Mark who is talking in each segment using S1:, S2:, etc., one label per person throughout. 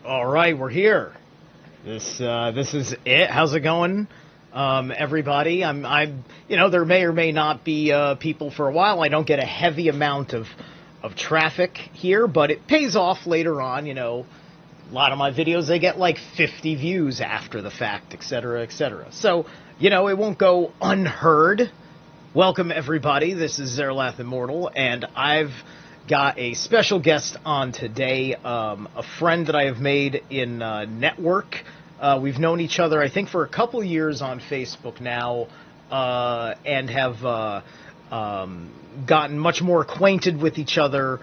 S1: All right, we're here. This is it. How's it going, everybody? There may or may not be people for a while. I don't get a heavy amount of traffic here, but it pays off later on. A lot of my videos, they get like 50 views after the fact, etc., etc. So, it won't go unheard. Welcome, everybody. This is Zerilath Immortal, and I've got a special guest on today, a friend that I have made in network. We've known each other, I think, for a couple years on Facebook now, and have gotten much more acquainted with each other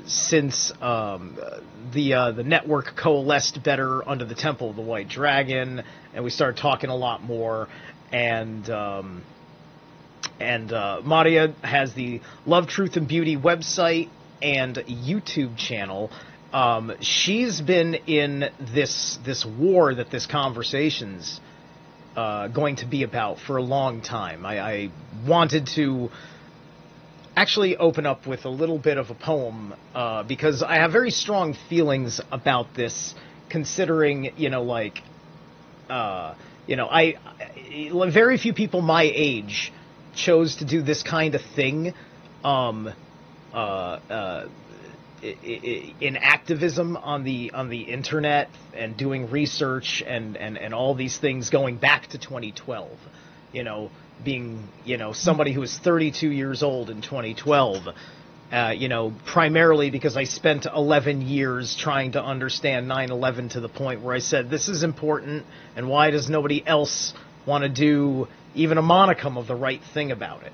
S1: since the network coalesced better under the Temple of the White Dragon, and we started talking a lot more, and Marja has the Love, Truth, and Beauty website and YouTube channel. She's been in this war that this conversation's going to be about for a long time. I wanted to actually open up with a little bit of a poem because I have very strong feelings about this, considering, very few people my age chose to do this kind of thing in activism on the internet and doing research and all these things going back to 2012, being somebody who was 32 years old in 2012, primarily because I spent 11 years trying to understand 9/11 to the point where I said, this is important, and why does nobody else want to do even a monicum of the right thing about it?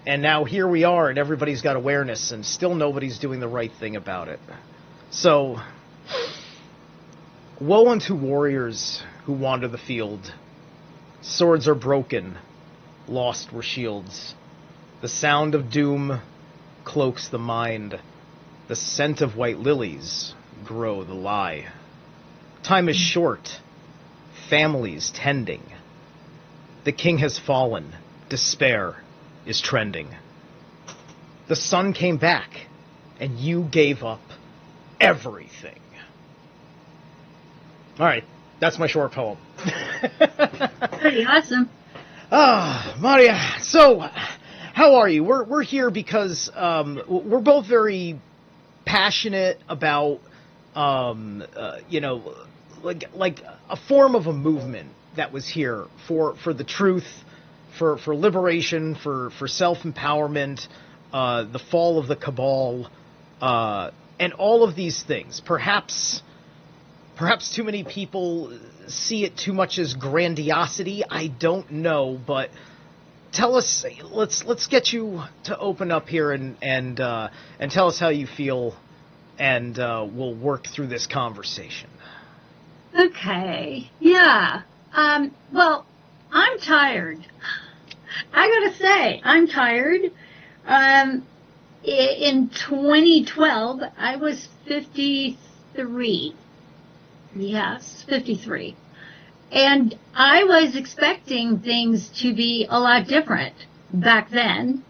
S1: And now here we are, and everybody's got awareness, and still nobody's doing the right thing about it. So, woe unto warriors who wander the field. Swords are broken, lost were shields. The sound of doom cloaks the mind. The scent of white lilies grow the lie. Time is short, families tending. The king has fallen, despair is trending. The sun came back, and you gave up everything. All right, that's my short poem.
S2: Pretty awesome.
S1: Marja, so how are you? We're here because we're both very passionate about like a form of a movement that was here for the truth, for liberation, for self-empowerment, the fall of the cabal, and all of these things. Perhaps too many people see it too much as grandiosity. I don't know, but tell us. Let's get you to open up here and tell us how you feel, and we'll work through this conversation.
S2: Okay. Yeah. Well, I'm tired. I gotta say, I'm tired. In 2012, I was 53. Yes, 53. And I was expecting things to be a lot different back then.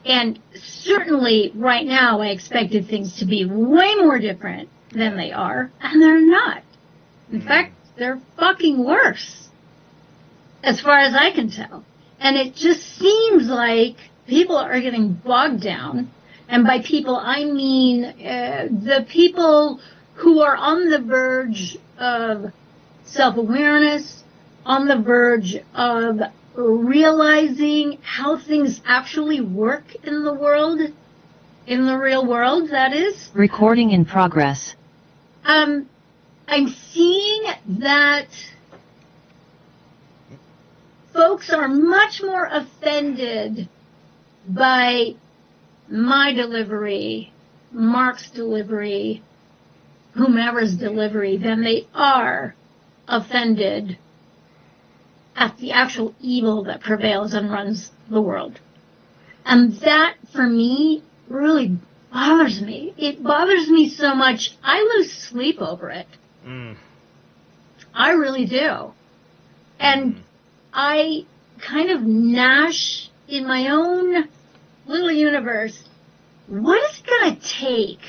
S2: And certainly right now I expected things to be way more different than they are. And they're not. In fact, they're fucking worse, as far as I can tell. And it just seems like people are getting bogged down. And by people, I mean the people who are on the verge of self-awareness, on the verge of realizing how things actually work in the world, in the real world, that is.
S3: Recording in progress.
S2: I'm seeing that folks are much more offended by my delivery, Mark's delivery, whomever's delivery, than they are offended at the actual evil that prevails and runs the world. And that, for me, really bothers me. It bothers me so much, I lose sleep over it. I really do. And I kind of gnash in my own little universe, what is it going to take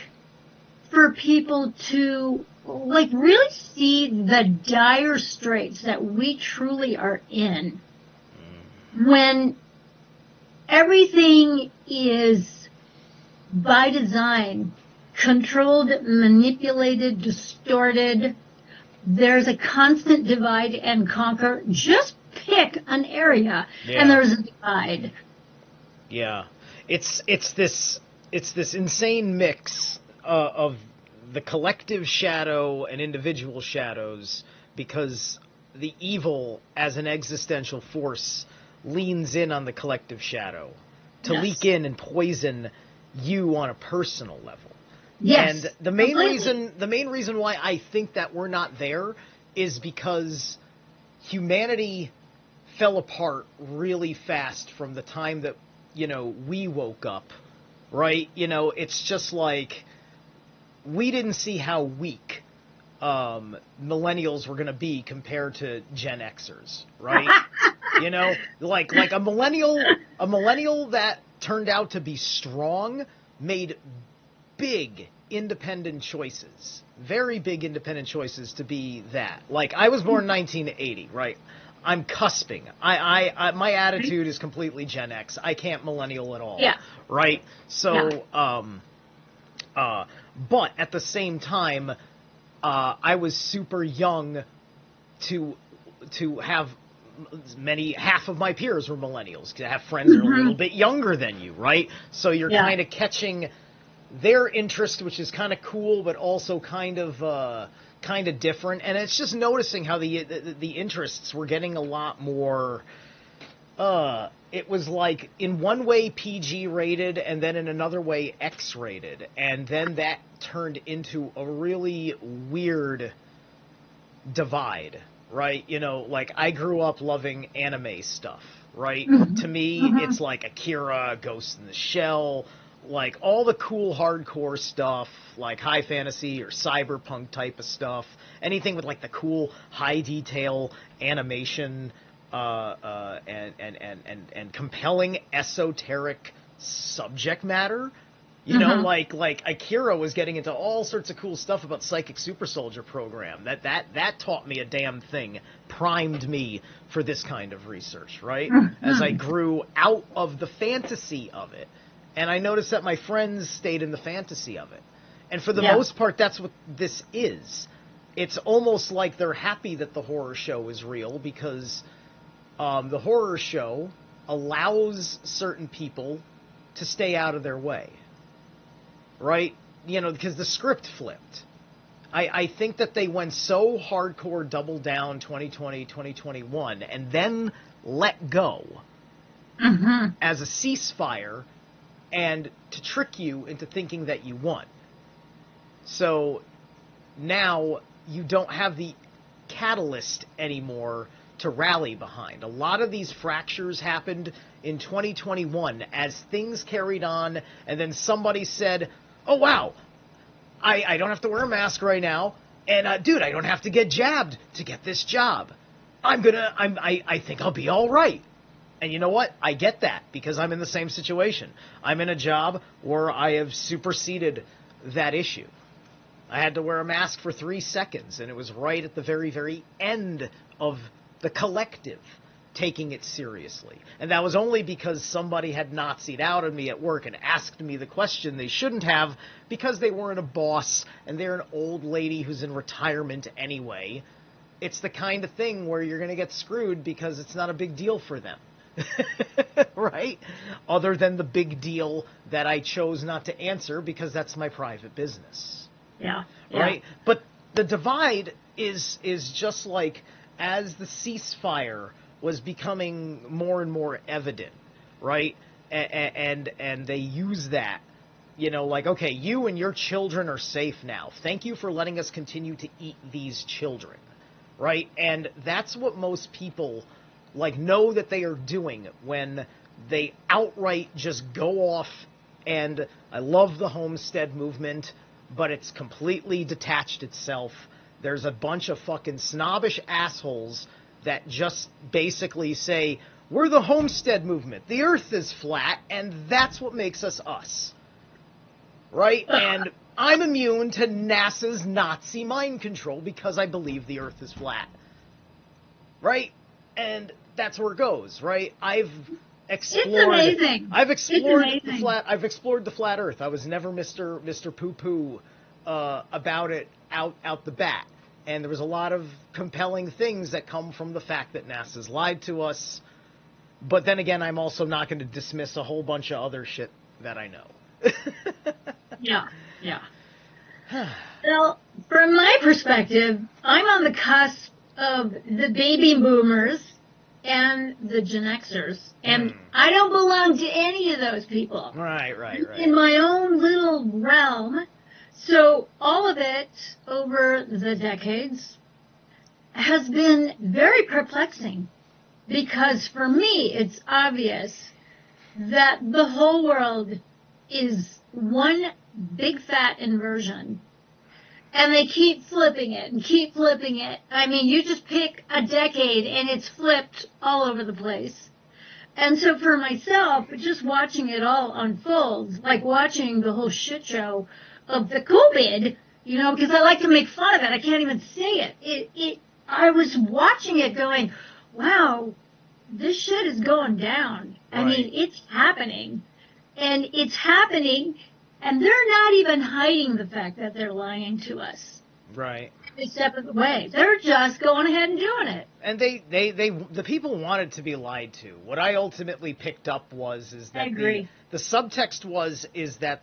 S2: for people to like really see the dire straits that we truly are in when everything is by design controlled, manipulated, distorted. There's a constant divide and conquer. Just pick an area and there's a divide.
S1: Yeah. It's this insane mix of the collective shadow and individual shadows, because the evil as an existential force leans in on the collective shadow to leak in and poison you on a personal level.
S2: Yes.
S1: And the main reason why I think that we're not there is because humanity fell apart really fast from the time that, we woke up, right? It's just like we didn't see how weak millennials were going to be compared to Gen Xers, right? Like a millennial that turned out to be strong made big independent choices, very big independent choices to be that. Like, I was born in 1980, right? I'm cusping. My attitude is completely Gen X. I can't millennial at all.
S2: Yeah.
S1: Right? So, but at the same time, I was super young to have half of my peers were millennials, because I have friends that are a little bit younger than you, right? So you're kind of catching their interest, which is kind of cool, but also kind of different. And it's just noticing how the interests were getting a lot more. It was like in one way PG rated, and then in another way X rated, and then that turned into a really weird divide, right? Like, I grew up loving anime stuff, right? To me, it's like Akira, Ghost in the Shell, like all the cool hardcore stuff, like high fantasy or cyberpunk type of stuff, anything with like the cool high detail animation, and compelling esoteric subject matter. Like Akira was getting into all sorts of cool stuff about Psychic Super Soldier program. That taught me a damn thing, primed me for this kind of research, right? As I grew out of the fantasy of it. And I noticed that my friends stayed in the fantasy of it. And for the most part, that's what this is. It's almost like they're happy that the horror show is real, because the horror show allows certain people to stay out of their way. Right? Because the script flipped. I think that they went so hardcore double down 2020, 2021, and then let go as a ceasefire, and to trick you into thinking that you won. So now you don't have the catalyst anymore to rally behind. A lot of these fractures happened in 2021 as things carried on, and then somebody said, oh, wow, I don't have to wear a mask right now, and dude, I don't have to get jabbed to get this job. I think I'll be all right. And you know what? I get that, because I'm in the same situation. I'm in a job where I have superseded that issue. I had to wear a mask for 3 seconds, and it was right at the very, very end of the collective taking it seriously. And that was only because somebody had Nazi'd out on me at work and asked me the question they shouldn't have, because they weren't a boss and they're an old lady who's in retirement anyway. It's the kind of thing where you're going to get screwed because it's not a big deal for them. Right? Other than the big deal that I chose not to answer because that's my private business.
S2: Yeah.
S1: Right? But the divide is just like, as the ceasefire was becoming more and more evident, right? And they use that, like, okay, you and your children are safe now. Thank you for letting us continue to eat these children, right? And that's what most people know that they are doing when they outright just go off. And I love the homestead movement, but it's completely detached itself. There's a bunch of fucking snobbish assholes that just basically say, we're the homestead movement. The earth is flat, and that's what makes us us. Right? And I'm immune to NASA's Nazi mind control because I believe the Earth is flat. Right? And that's where it goes, right? I've explored
S2: It's amazing.
S1: I've explored the flat Earth. I was never Mr. Poo-Poo about it out the bat. And there was a lot of compelling things that come from the fact that NASA's lied to us. But then again, I'm also not going to dismiss a whole bunch of other shit that I know.
S2: Yeah. Well, from my perspective, I'm on the cusp of the baby boomers and the Gen Xers. And I don't belong to any of those people.
S1: Right.
S2: In my own little realm. So all of it over the decades has been very perplexing. Because for me, it's obvious that the whole world is one big fat inversion. And they keep flipping it and keep flipping it. I mean, you just pick a decade and it's flipped all over the place. And so for myself, just watching it all unfold, like watching the whole shit show of the COVID, you know, because I like to make fun of it. I can't even say it. I was watching it going, wow, this shit is going down. I mean, it's happening. And it's happening, and they're not even hiding the fact that they're lying to us.
S1: Right.
S2: Every step of the way. They're just going ahead and doing it.
S1: And the people wanted to be lied to. What I ultimately picked up is that
S2: I agree.
S1: The subtext is that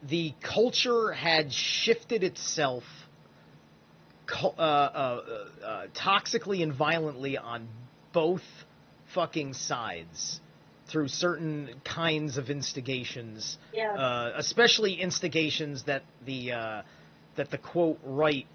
S1: the culture had shifted itself toxically and violently on both fucking sides through certain kinds of instigations, especially instigations that the quote right,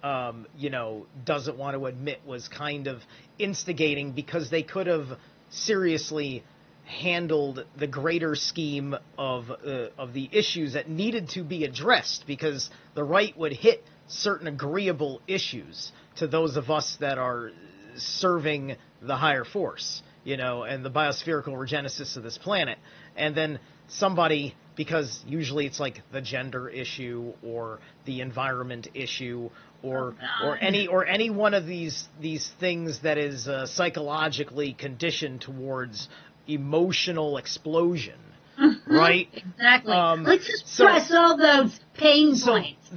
S1: doesn't want to admit was kind of instigating, because they could have seriously handled the greater scheme of the issues that needed to be addressed, because the right would hit certain agreeable issues to those of us that are serving the higher force, and the biospherical regenesis of this planet. And then somebody, because usually it's like the gender issue or the environment issue or any one of these things that is psychologically conditioned towards emotional explosion, right?
S2: Exactly. Let's just press all those pain points.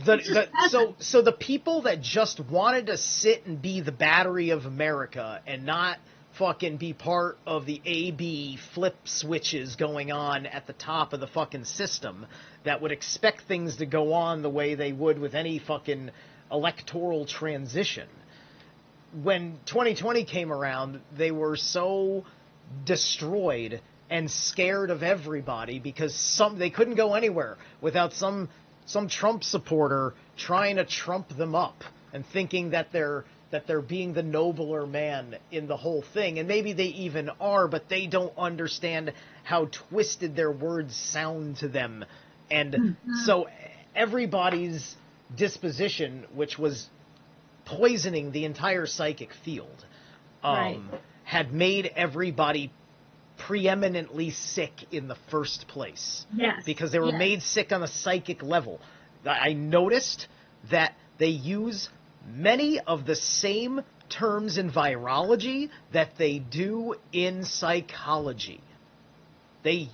S1: So the people that just wanted to sit and be the battery of America and not fucking be part of the AB flip switches going on at the top of the fucking system, that would expect things to go on the way they would with any fucking electoral transition. When 2020 came around, they were so destroyed and scared of everybody because they couldn't go anywhere without some Trump supporter trying to trump them up and thinking that they're being the nobler man in the whole thing. And maybe they even are, but they don't understand how twisted their words sound to them. And so everybody's disposition, which was poisoning the entire psychic field, had made everybody preeminently sick in the first place.
S2: Yes.
S1: Because they were made sick on a psychic level. I noticed that they use many of the same terms in virology that they do in psychology. They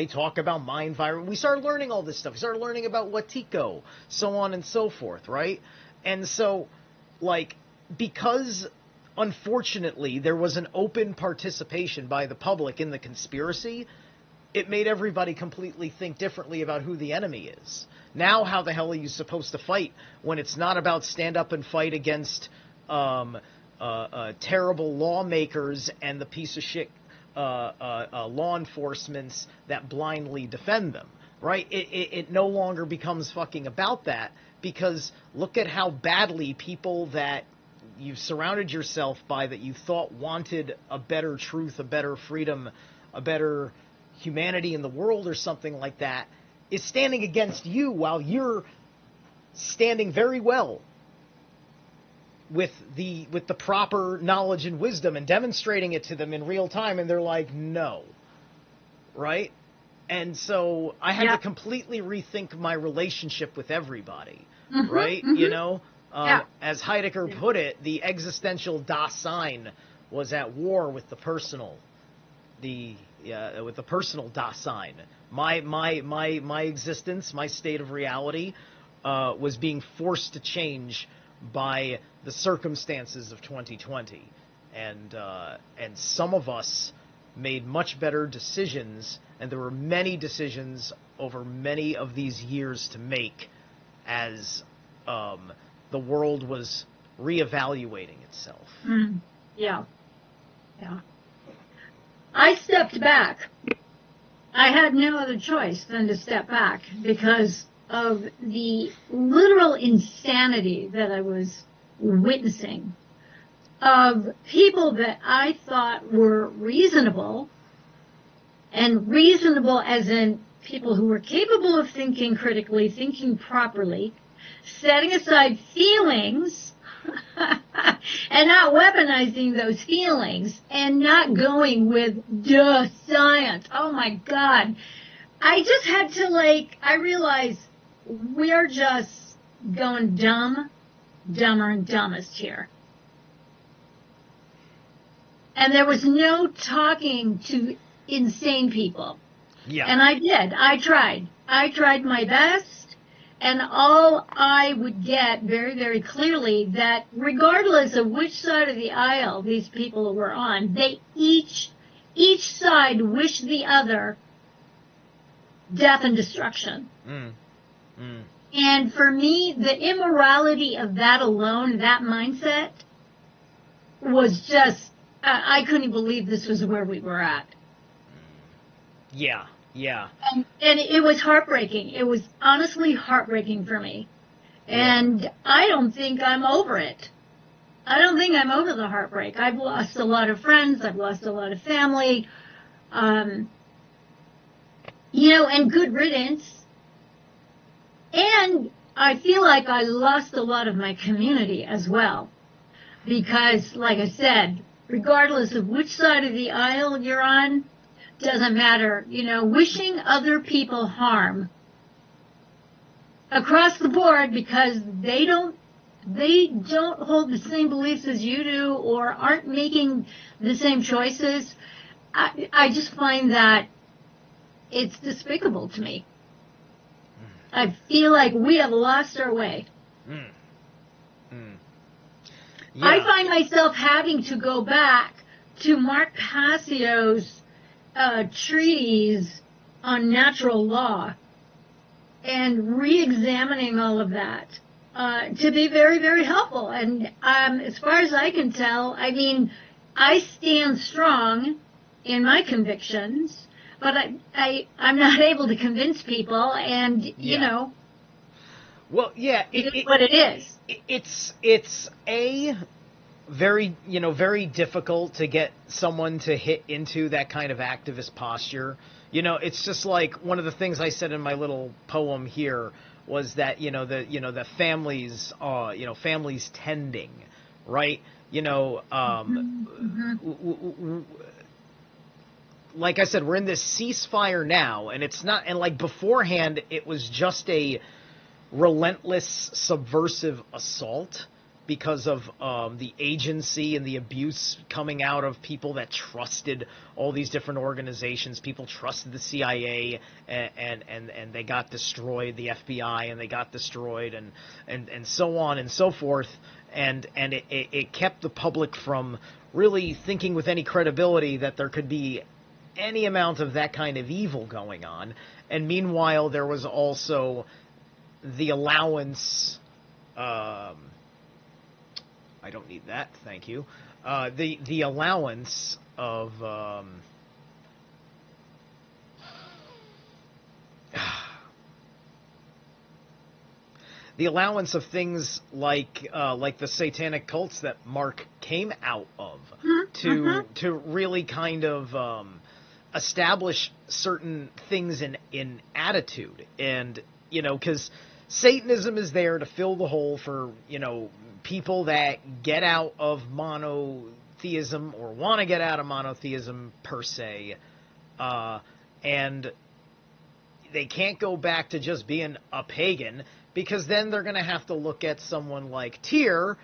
S1: talk about mind virus. We started learning all this stuff. We started learning about Wetiko, so on and so forth, right? And so, because unfortunately there was an open participation by the public in the conspiracy, it made everybody completely think differently about who the enemy is. Now, how the hell are you supposed to fight when it's not about stand up and fight against terrible lawmakers and the piece of shit law enforcements that blindly defend them, right? It no longer becomes fucking about that, because look at how badly people that you've surrounded yourself by, that you thought wanted a better truth, a better freedom, a better humanity in the world or something like that, is standing against you, while you're standing very well with the proper knowledge and wisdom and demonstrating it to them in real time, and they're like, no, right? And so I had
S2: Yeah.
S1: to completely rethink my relationship with everybody,
S2: Mhm,
S1: right?
S2: mhm.
S1: You know,
S2: Yeah.
S1: as Heidegger put it, the existential Dasein was at war with the personal, with the personal Dasein. My existence, my state of reality, was being forced to change by the circumstances of 2020, and some of us made much better decisions, and there were many decisions over many of these years to make as the world was reevaluating itself.
S2: Mm. Yeah. Yeah. I stepped back. I had no other choice than to step back because of the literal insanity that I was witnessing of people that I thought were reasonable, and reasonable as in people who were capable of thinking critically, thinking properly, setting aside feelings and not weaponizing those feelings and not going with duh science. Oh my God. I just had to I realized we are just going dumber and dumbest here. And there was no talking to insane people.
S1: Yeah.
S2: And I did. I tried. I tried my best. And all I would get very, very clearly that regardless of which side of the aisle these people were on, they each side wished the other death and destruction.
S1: Mm. Mm.
S2: And for me, the immorality of that alone, that mindset, was just, I couldn't believe this was where we were at.
S1: Yeah. Yeah.
S2: And it was heartbreaking. It was honestly heartbreaking for me. And I don't think I'm over it. I don't think I'm over the heartbreak. I've lost a lot of friends. I've lost a lot of family. And good riddance. And I feel like I lost a lot of my community as well. Because, like I said, regardless of which side of the aisle you're on, doesn't matter. Wishing other people harm across the board because they don't hold the same beliefs as you do or aren't making the same choices. I just find that it's despicable to me. I feel like we have lost our way.
S1: Mm. Mm. Yeah.
S2: I find myself having to go back to Mark Passio's treatise on natural law and re-examining all of that to be very, very helpful. And as far as I can tell, I stand strong in my convictions, but I'm not able to convince people, and
S1: Well, yeah,
S2: it is what it is.
S1: It's very difficult to get someone to hit into that kind of activist posture. It's just like one of the things I said in my little poem here was that the families tending, right? Like I said, we're in this ceasefire now, and it's not, and like beforehand, it was just a relentless subversive assault because of the agency and the abuse coming out of people that trusted all these different organizations. People trusted the CIA, and they got destroyed, the FBI, and they got destroyed, and so on and so forth. And it kept the public from really thinking with any credibility that there could be any amount of that kind of evil going on. And meanwhile, there was also the allowance, I don't need that, thank you, the allowance of, the allowance of things like the satanic cults that Mark came out of to really kind of establish certain things in attitude. And because Satanism is there to fill the hole for people that get out of monotheism or want to get out of monotheism per se, and they can't go back to just being a pagan, because then they're going to have to look at someone like Tyr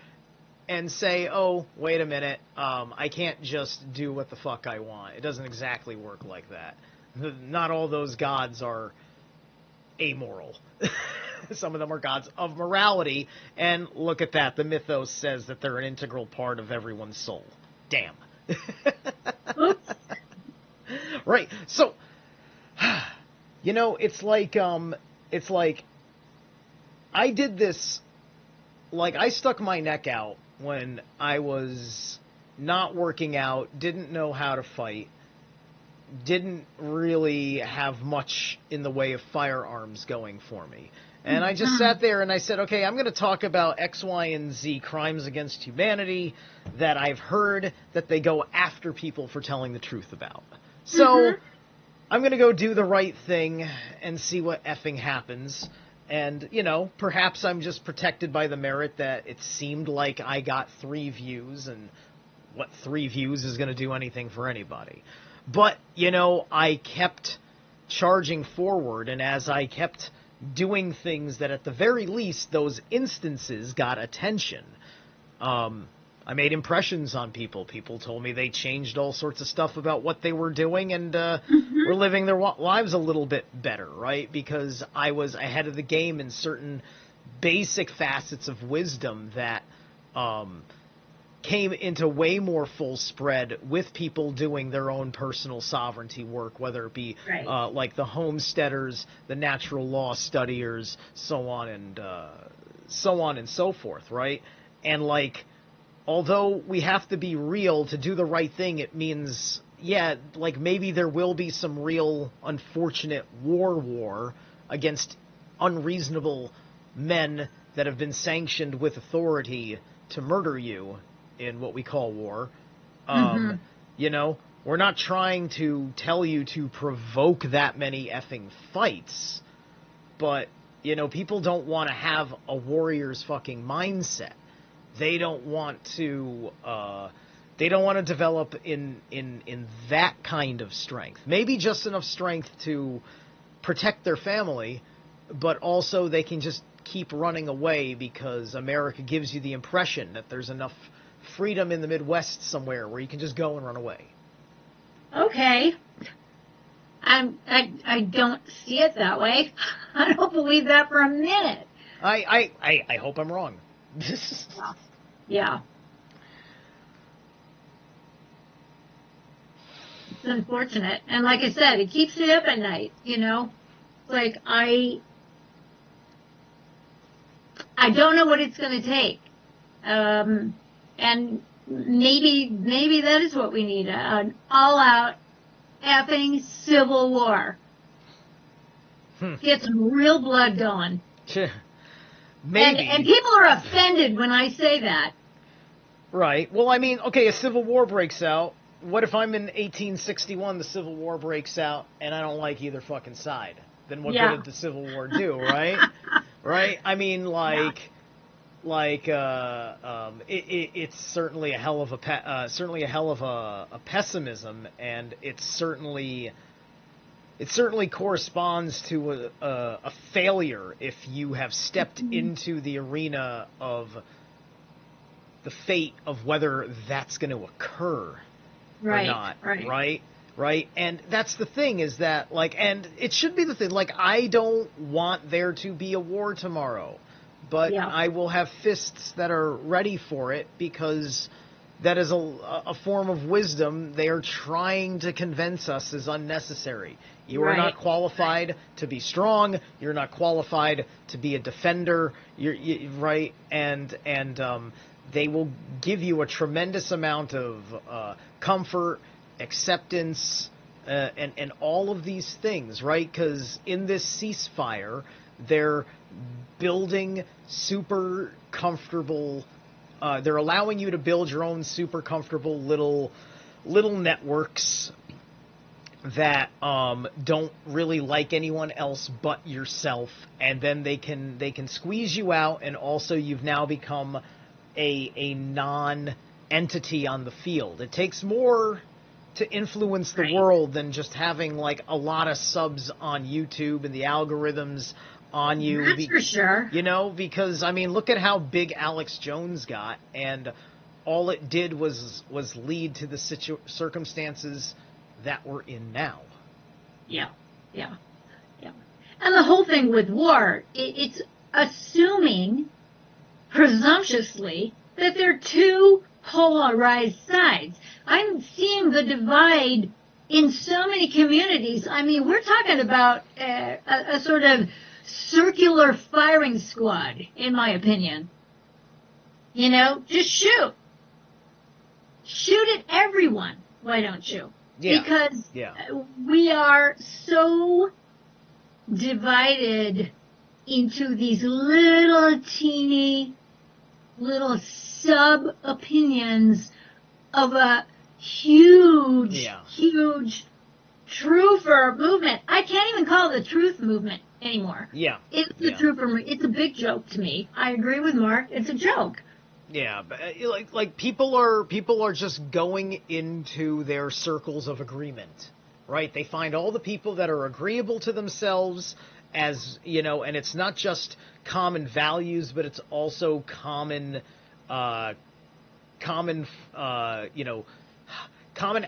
S1: and say, oh, wait a minute, I can't just do what the fuck I want. It doesn't exactly work like that. Not all those gods are amoral. Some of them are gods of morality, and look at that. The mythos says that they're an integral part of everyone's soul. Damn. Right. So, it's like I did this, like, I stuck my neck out when I was not working out, didn't know how to fight, didn't really have much in the way of firearms going for me. And I just sat there and I said, okay, I'm going to talk about X, Y, and Z crimes against humanity that I've heard that they go after people for telling the truth about. So I'm going to go do the right thing and see what effing happens. And, perhaps I'm just protected by the merit that it seemed like I got 3 views, and what 3 views is going to do anything for anybody. But, I kept charging forward, and as I kept doing things that at the very least those instances got attention, I made impressions on people. People told me they changed all sorts of stuff about what they were doing, and were living their lives a little bit better, right? Because I was ahead of the game in certain basic facets of wisdom that came into way more full spread with people doing their own personal sovereignty work, whether it be like the homesteaders, the natural law studiers, so on and so forth, right? And like, although we have to be real to do the right thing, it means, like maybe there will be some real unfortunate war against unreasonable men that have been sanctioned with authority to murder you in what we call war. We're not trying to tell you to provoke that many effing fights, but, people don't want to have a warrior's fucking mindset. They don't want to develop in that kind of strength. Maybe just enough strength to protect their family, but also they can just keep running away because America gives you the impression that there's enough freedom in the Midwest somewhere where you can just go and run away.
S2: Okay. I don't see it that way. I don't believe that for a minute.
S1: I hope I'm wrong.
S2: Yeah. It's unfortunate. And like I said, it keeps me up at night, Like, I don't know what it's going to take. And maybe that is what we need, an all-out effing civil war. Get some real blood going.
S1: Maybe.
S2: And people are offended when I say that.
S1: Right. Well, I mean, okay, a civil war breaks out. What if I'm in 1861, the Civil War breaks out, and I don't like either fucking side? Then what good did the Civil War do, right? Right? I mean, it's certainly a hell of a pessimism, and it certainly corresponds to a failure if you have stepped into the arena of the fate of whether that's going to occur or not, right? And that's the thing, is that, like, and it should be the thing, like, I don't want there to be a war tomorrow, but I will have fists that are ready for it, because that is a form of wisdom they are trying to convince us is unnecessary. You are not qualified to be strong. You're not qualified to be a defender. Right? And they will give you a tremendous amount of comfort, acceptance, and all of these things, right? Because in this ceasefire, they're building super comfortable. They're allowing you to build your own super comfortable little networks that don't really like anyone else but yourself, and then they can squeeze you out, and also you've now become a non-entity on the field. It takes more to influence the
S2: Right.
S1: world than just having like a lot of subs on YouTube and the algorithms on you.
S2: That's for sure.
S1: You know, because I mean, look at how big Alex Jones got, and all it did was lead to the circumstances that we're in now.
S2: Yeah, yeah, yeah. And the whole thing with war, it's assuming presumptuously that they're two polarized sides. I'm seeing the divide in so many communities. I mean, we're talking about a sort of circular firing squad, in my opinion. You know, just shoot. Shoot at everyone. Why don't you?
S1: Yeah.
S2: Because
S1: Yeah.
S2: we are so divided into these little teeny little sub-opinions of a huge, huge truther movement. I can't even call it the truth movement anymore.
S1: Yeah.
S2: It's the truther movement. It's a big joke to me. I agree with Mark. It's a joke.
S1: Yeah, but like people are just going into their circles of agreement, right? They find all the people that are agreeable to themselves, as you know, and it's not just common values, but it's also common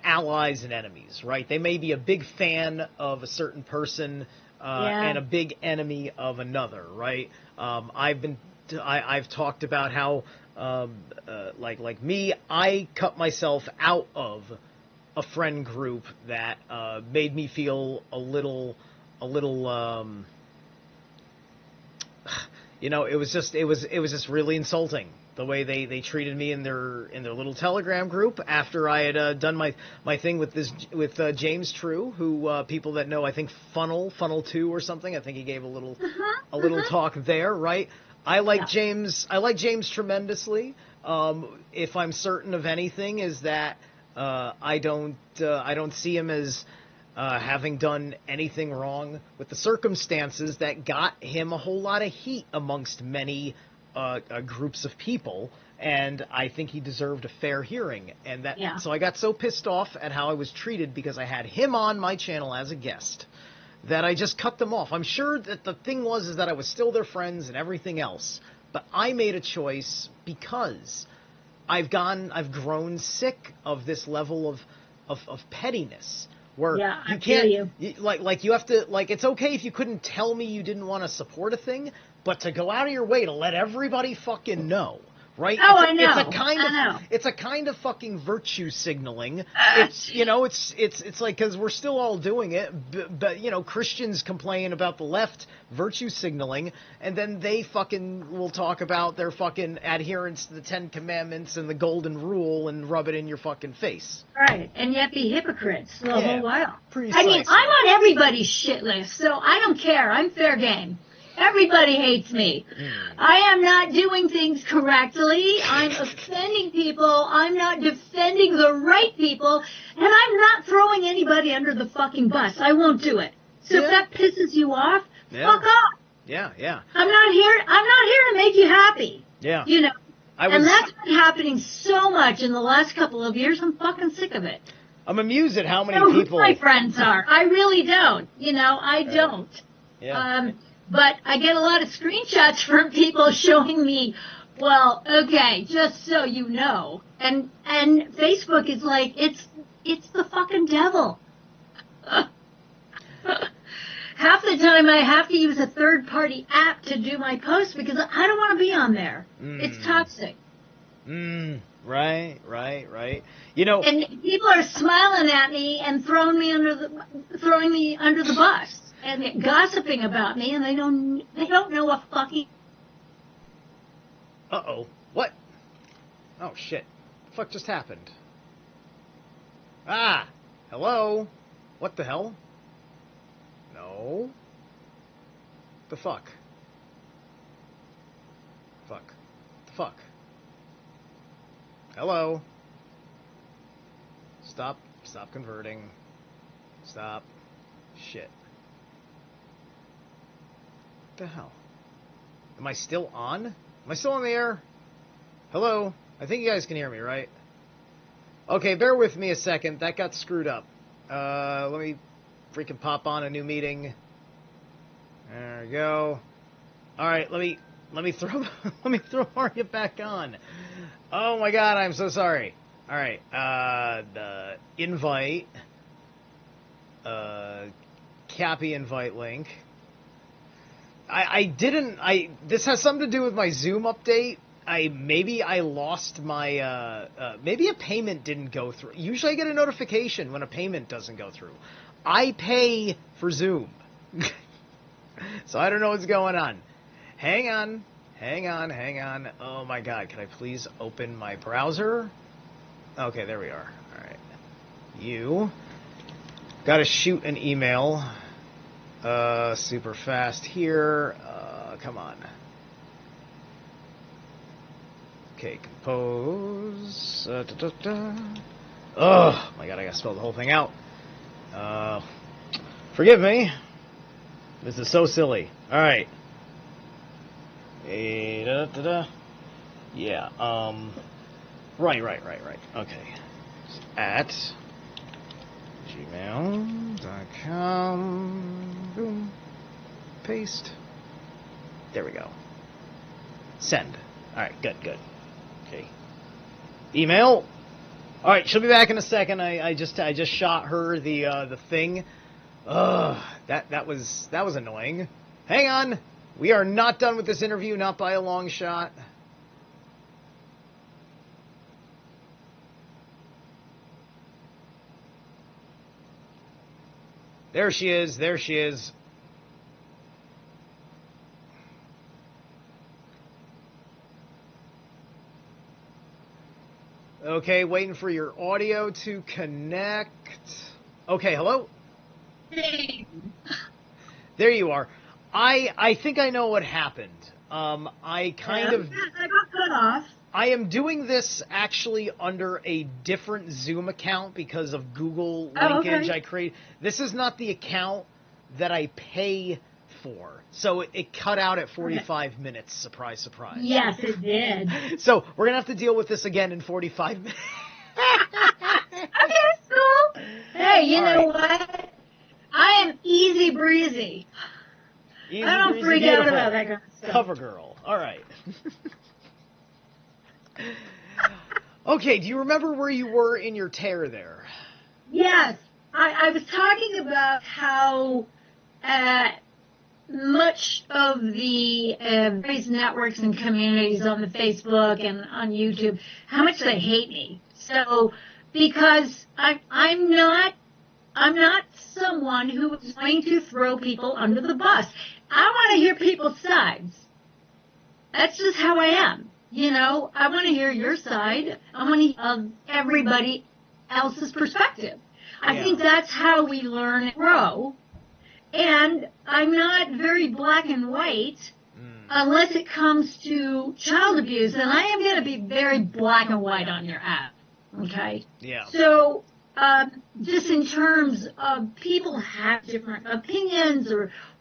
S1: allies and enemies, right? They may be a big fan of a certain person and a big enemy of another, right? I've talked about how like me, I cut myself out of a friend group that made me feel a little you know, it was just really insulting the way they treated me in their little Telegram group after I had done my thing with James True, who people that know, I think Funnel 2 or something. I think he gave a little talk there, right? I like James tremendously. If I'm certain of anything, is that I don't see him as having done anything wrong with the circumstances that got him a whole lot of heat amongst many groups of people, and I think he deserved a fair hearing. And so I got so pissed off at how I was treated because I had him on my channel as a guest that I just cut them off. I'm sure that the thing is that I was still their friends and everything else, but I made a choice because I've grown sick of this level of pettiness. Where you can't, you have to, like, it's okay if you couldn't tell me you didn't want to support a thing, but to go out of your way to let everybody fucking know, right?
S2: Oh, I know.
S1: It's a kind of fucking virtue signaling. It's, you know, it's like, because we're still all doing it, but you know, Christians complain about the left virtue signaling, and then they fucking will talk about their fucking adherence to the 10 Commandments and the Golden Rule and rub it in your fucking face.
S2: Right, and yet be hypocrites the whole while.
S1: Precisely.
S2: I mean, I'm on everybody's shit list, so I don't care. I'm fair game. Everybody hates me. I am not doing things correctly. I'm offending people. I'm not defending the right people. And I'm not throwing anybody under the fucking bus. I won't do it. So if that pisses you off, fuck off.
S1: Yeah.
S2: I'm not here to make you happy.
S1: Yeah.
S2: You know. And that's been happening so much in the last couple of years. I'm fucking sick of it.
S1: I'm amused at how many people...
S2: who my friends are. I really don't. You know, I don't.
S1: Yeah.
S2: But I get a lot of screenshots from people showing me, well, okay, just so you know. And Facebook is like, it's the fucking devil. Half the time I have to use a third-party app to do my posts because I don't want to be on there. It's toxic.
S1: Right. You know,
S2: and people are smiling at me and throwing me under the bus and gossiping about me, and they don't know a fucking.
S1: Uh-oh. What? Oh shit. The fuck just happened? Ah. Hello. What the hell? No. The fuck. The fuck. Hello. Stop converting. Stop. Shit. What the hell? Am I still on? Am I still on the air? Hello? I think you guys can hear me, right? Okay, bear with me a second. That got screwed up. Let me freaking pop on a new meeting. There we go. All right, let me throw Marja back on. Oh my God, I'm so sorry. All right, the invite, Cappy invite link. This has something to do with my Zoom update. Maybe I lost my, maybe a payment didn't go through. Usually I get a notification when a payment doesn't go through. I pay for Zoom. So I don't know what's going on. Hang on. Oh my God, can I please open my browser? Okay, there we are. All right. You got to shoot an email. Super fast here. Come on. Okay, compose. Oh my God, I gotta spell the whole thing out. Forgive me. This is so silly. All right. Yeah. Right. Okay. At gmail.com. Boom. Paste. There we go. Send. All right. Good. Okay. Email. All right. She'll be back in a second. I just shot her the thing. That was annoying. Hang on. We are not done with this interview, not by a long shot. There she is. Okay, waiting for your audio to connect. Okay, hello? There you are. I think I know what happened. I got cut off. I am doing this actually under a different Zoom account because of Google linkage. Okay. This is not the account that I pay for. So it cut out at 45 minutes. Surprise, surprise.
S2: Yes, it did.
S1: So we're going to have to deal with this again in 45 minutes.
S2: Okay, cool. Hey, you know what? I am easy breezy. I don't freak out about that kind of stuff.
S1: Cover girl. All right. Okay, do you remember where you were in your tear there?
S2: Yes. I was talking about how much of the various networks and communities on the Facebook and on YouTube, how much they hate me. So, because I'm not someone who is going to throw people under the bus. I want to hear people's sides. That's just how I am. You know, I want to hear your side. I want to hear everybody else's perspective. I think that's how we learn and grow. And I'm not very black and white unless it comes to child abuse. And I am going to be very black and white on your app. Okay?
S1: Yeah.
S2: So, just in terms of people have different opinions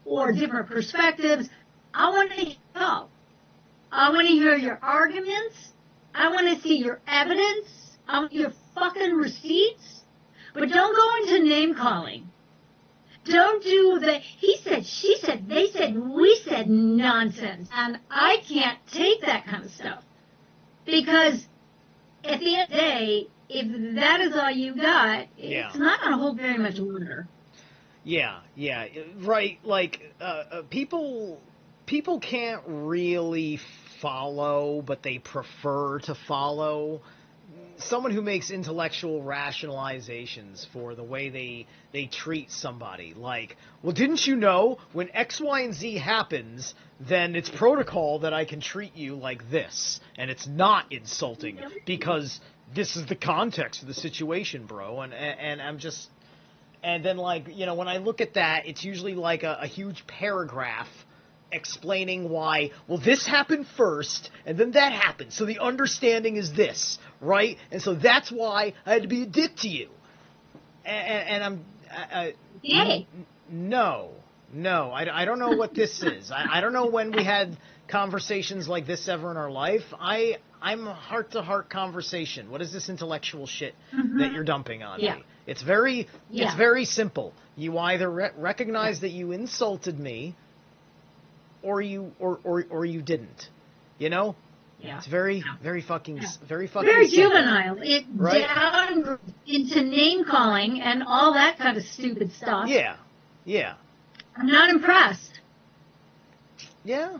S2: or different perspectives, I want to know. I want to hear your arguments. I want to see your evidence. I want your fucking receipts. But don't go into name calling. Don't do the he said, she said, they said, we said nonsense. And I can't take that kind of stuff. Because at the end of the day, if that is all you got, it's not going to hold very much water.
S1: Yeah, right. Like, people can't really follow, but they prefer to follow someone who makes intellectual rationalizations for the way they treat somebody. Like, well, didn't you know when X, Y, and Z happens, then it's protocol that I can treat you like this, and it's not insulting because this is the context of the situation, bro. And I'm just, and then, like, you know, when I look at that, it's usually like a huge paragraph explaining why, well, this happened first, and then that happened, so the understanding is this, right? And so that's why I had to be a dick to you. And I'm... No, I don't know what this is. I don't know when we had conversations like this ever in our life, I'm a heart-to-heart conversation. What is this intellectual shit that you're dumping on me? It's very simple. You either recognize that you insulted me, or you didn't. You know? Yeah. It's very fucking very
S2: juvenile. It down into name calling and all that kind of stupid stuff.
S1: Yeah.
S2: I'm not impressed.
S1: Yeah.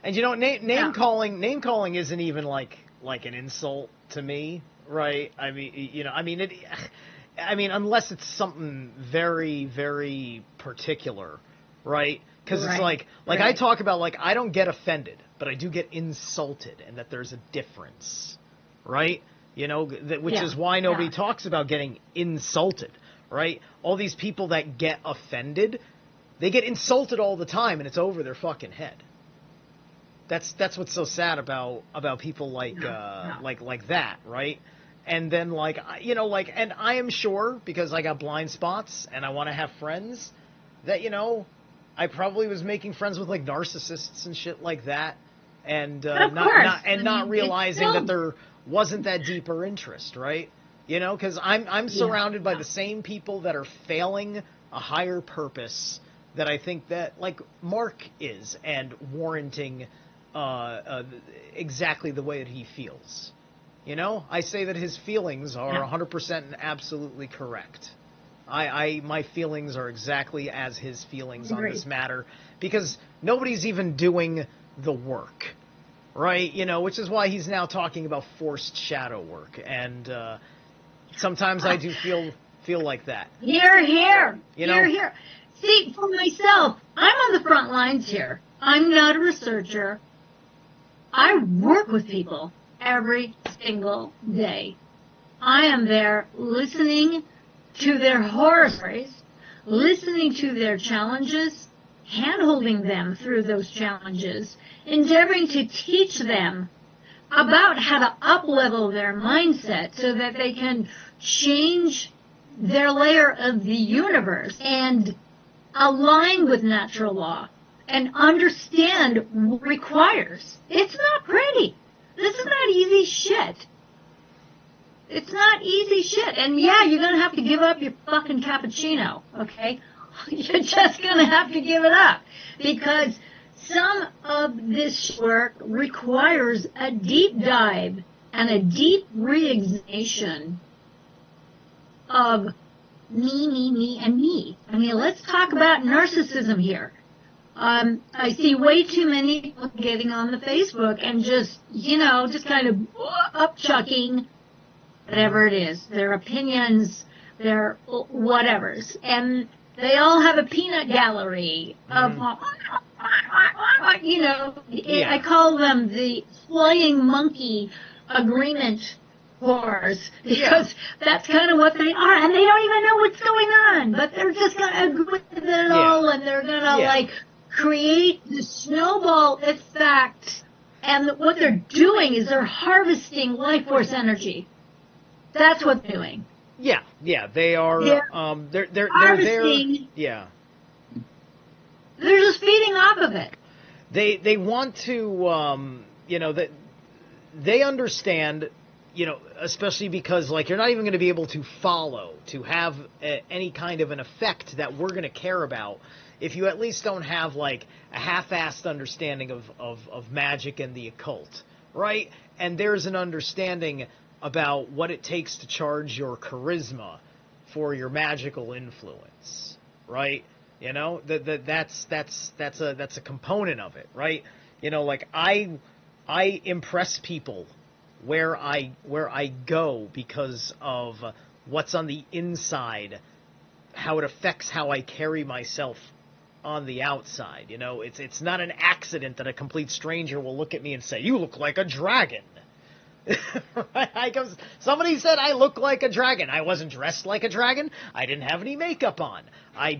S1: And you know, name calling isn't even like an insult to me, right? I mean, unless it's something very, very particular, right? Because it's like I talk about, like, I don't get offended, but I do get insulted, and that there's a difference, right? You know, which is why nobody talks about getting insulted, right? All these people that get offended, they get insulted all the time, and it's over their fucking head. That's what's so sad about people like that, right? And then, like, you know, like, and I am sure, because I got blind spots and I want to have friends, that, you know, I probably was making friends with, like, narcissists and shit like that, and not realizing that there wasn't that deeper interest, right? You know, because I'm surrounded by the same people that are failing a higher purpose that I think that, like, Mark is, and warranting exactly the way that he feels. You know, I say that his feelings are 100% and absolutely correct. My feelings are exactly as his feelings on this matter, because nobody's even doing the work, right? You know, which is why he's now talking about forced shadow work, and sometimes I do feel like that.
S2: Here.
S1: You know?
S2: Here. See, for myself, I'm on the front lines here. I'm not a researcher. I work with people every single day. I am there listening to their horror stories, listening to their challenges, hand-holding them through those challenges, endeavoring to teach them about how to up-level their mindset so that they can change their layer of the universe and align with natural law and understand what it requires. It's not pretty. This is not easy shit. It's not easy shit. And yeah, you're going to have to give up your fucking cappuccino, okay? You're just going to have to give it up. Because some of this work requires a deep dive and a deep re-examination of me, and me. I mean, let's talk about narcissism here. I see way too many people getting on the Facebook and just kind of upchucking whatever it is, their opinions, their whatevers. And they all have a peanut gallery of, I call them the flying monkey agreement whores, because that's kind of what they are, and they don't even know what's going on, but they're just going to agree with it all, and they're going to, create the snowball effect, and what they're doing is they're harvesting life force energy. That's what they're doing.
S1: Yeah, they are. They're
S2: harvesting.
S1: They're
S2: just feeding off of it.
S1: They want to, that they understand, especially because, like, you're not even going to be able to follow, to have any kind of an effect that we're going to care about if you at least don't have, like, a half-assed understanding of magic and the occult, right? And there's an understanding about what it takes to charge your charisma for your magical influence, right? That's a component of it, right? Like, I impress people where I go because of what's on the inside, how it affects how I carry myself on the outside. It's not an accident that a complete stranger will look at me and say, "You look like a dragon." Somebody said I look like a dragon. I wasn't dressed like a dragon. I didn't have any makeup on. My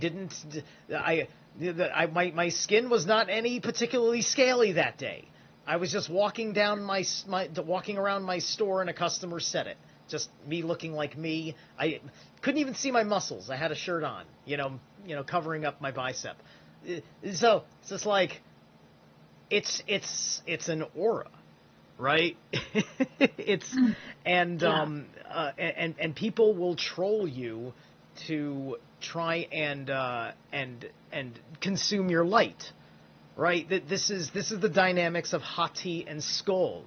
S1: skin was not any particularly scaly that day. I was just walking around my store, and a customer said it. Just me looking like me. I couldn't even see my muscles. I had a shirt on, covering up my bicep. So it's just like, it's an aura, right? it's and and people will troll you to try and consume your light, right? This is the dynamics of Hati and Skull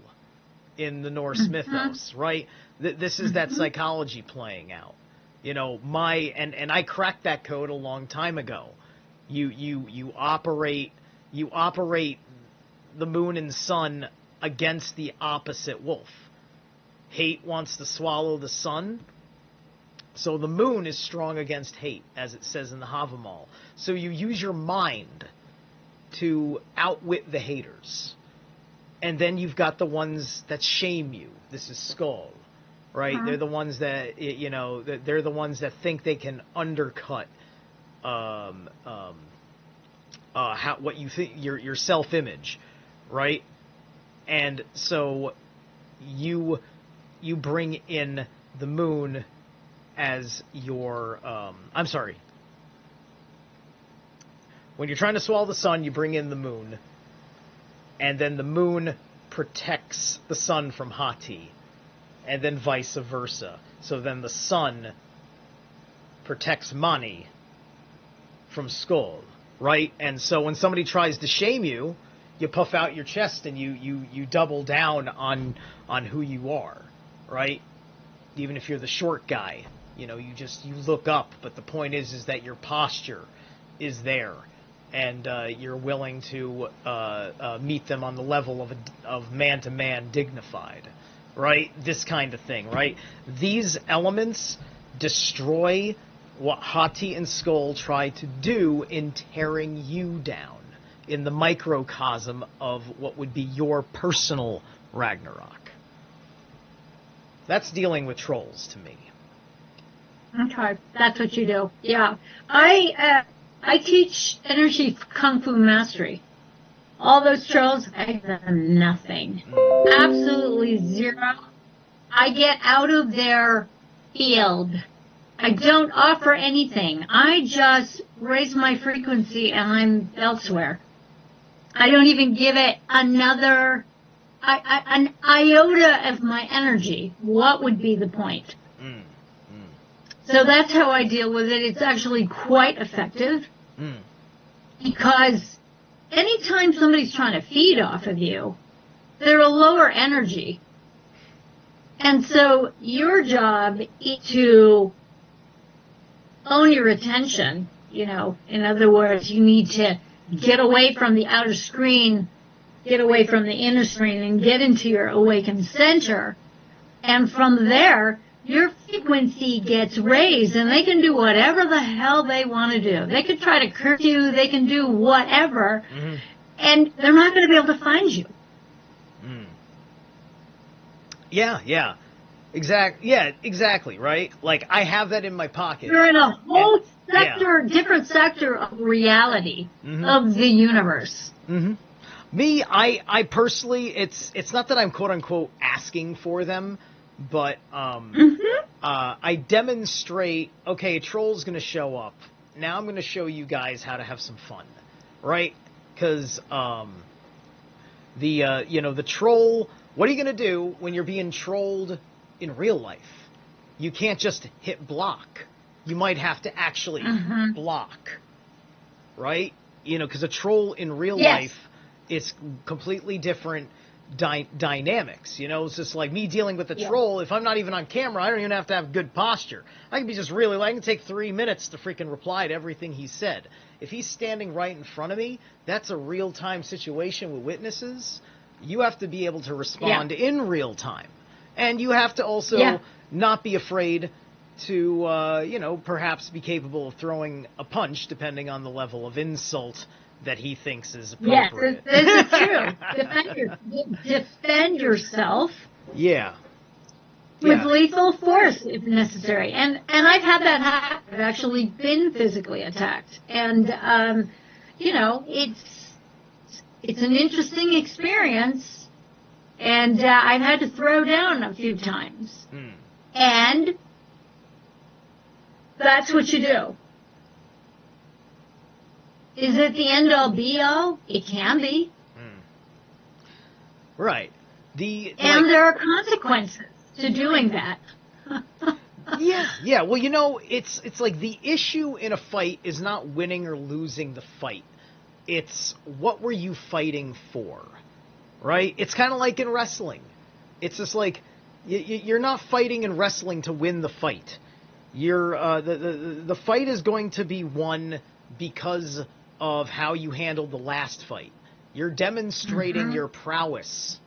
S1: in the Norse mythos, right? This is that psychology playing out. You know, and I cracked that code a long time ago. You operate the moon and sun against the opposite wolf. Hate wants to swallow the sun, so the moon is strong against hate, as it says in the Havamal. So you use your mind to outwit the haters. And then you've got the ones that shame you. This is Skull, right? They're the ones that, you know, they're the ones that think they can undercut what you think, your self-image, right? And so you bring in the moon as your I'm sorry. When you're trying to swallow the sun, you bring in the moon, and then the moon protects the sun from Hati, and then vice versa. So then the sun protects Mani from Skull, right? And so when somebody tries to shame you, you puff out your chest and you double down on who you are, right? Even if you're the short guy, you know, you look up, but the point is that your posture is there, and you're willing to meet them on the level of man-to-man dignified, right? This kind of thing, right? These elements destroy what Hati and Skull try to do in tearing you down in the microcosm of what would be your personal Ragnarok. That's dealing with trolls to me.
S2: Okay, that's what you do. Yeah. I teach energy kung fu mastery. All those trolls, I give them nothing. Absolutely zero. I get out of their field. I don't offer anything. I just raise my frequency and I'm elsewhere. I don't even give it an iota of my energy. What would be the point? So that's how I deal with it. It's actually quite effective because anytime somebody's trying to feed off of you, they're a lower energy. And so your job is to own your attention, you know. In other words, you need to get away from the outer screen, get away from the inner screen, and get into your awakened center. And from there, your frequency gets raised, and they can do whatever the hell they want to do. They could try to curse you, they can do whatever, and they're not going to be able to find you.
S1: Yeah. Exactly, right? Like, I have that in my pocket.
S2: You're in a whole different sector of reality, of the universe.
S1: Me, I personally, it's not that I'm quote-unquote asking for them, but I demonstrate, okay, a troll's going to show up. Now I'm going to show you guys how to have some fun, right? Because the troll, what are you going to do when you're being trolled in real life? You can't just hit block. You might have to actually block, right? You know, because a troll in real life, it's completely different dynamics. You know, it's just like me dealing with a troll. If I'm not even on camera, I don't even have to have good posture. I can be just I can take 3 minutes to freaking reply to everything he said. If he's standing right in front of me, that's a real-time situation with witnesses. You have to be able to respond in real time. And you have to also not be afraid to, perhaps be capable of throwing a punch, depending on the level of insult that he thinks is appropriate.
S2: Yes, this is true. Defend yourself.
S1: Yeah.
S2: With lethal force, if necessary. And I've had that happen. I've actually been physically attacked. And, it's an interesting experience. And I've had to throw down a few times. And that's what you do. Is it the end-all, be-all? It can be.
S1: Right. The
S2: And there are consequences to doing that.
S1: yeah. Well, it's like the issue in a fight is not winning or losing the fight. It's what were you fighting for, right? It's kind of like in wrestling. It's just like you're not fighting in wrestling to win the fight. You're the fight is going to be won because of how you handled the last fight. You're demonstrating your prowess.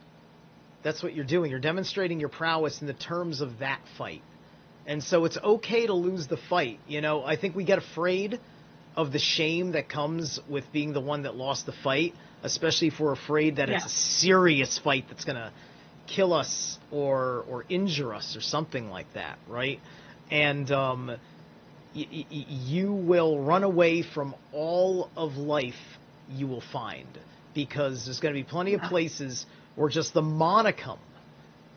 S1: That's what you're doing. You're demonstrating your prowess in the terms of that fight. And so it's okay to lose the fight. I think we get afraid of the shame that comes with being the one that lost the fight, especially if we're afraid that it's a serious fight that's going to kill us or injure us or something like that, right? And you will run away from all of life you will find, because there's going to be plenty of places where just the monicum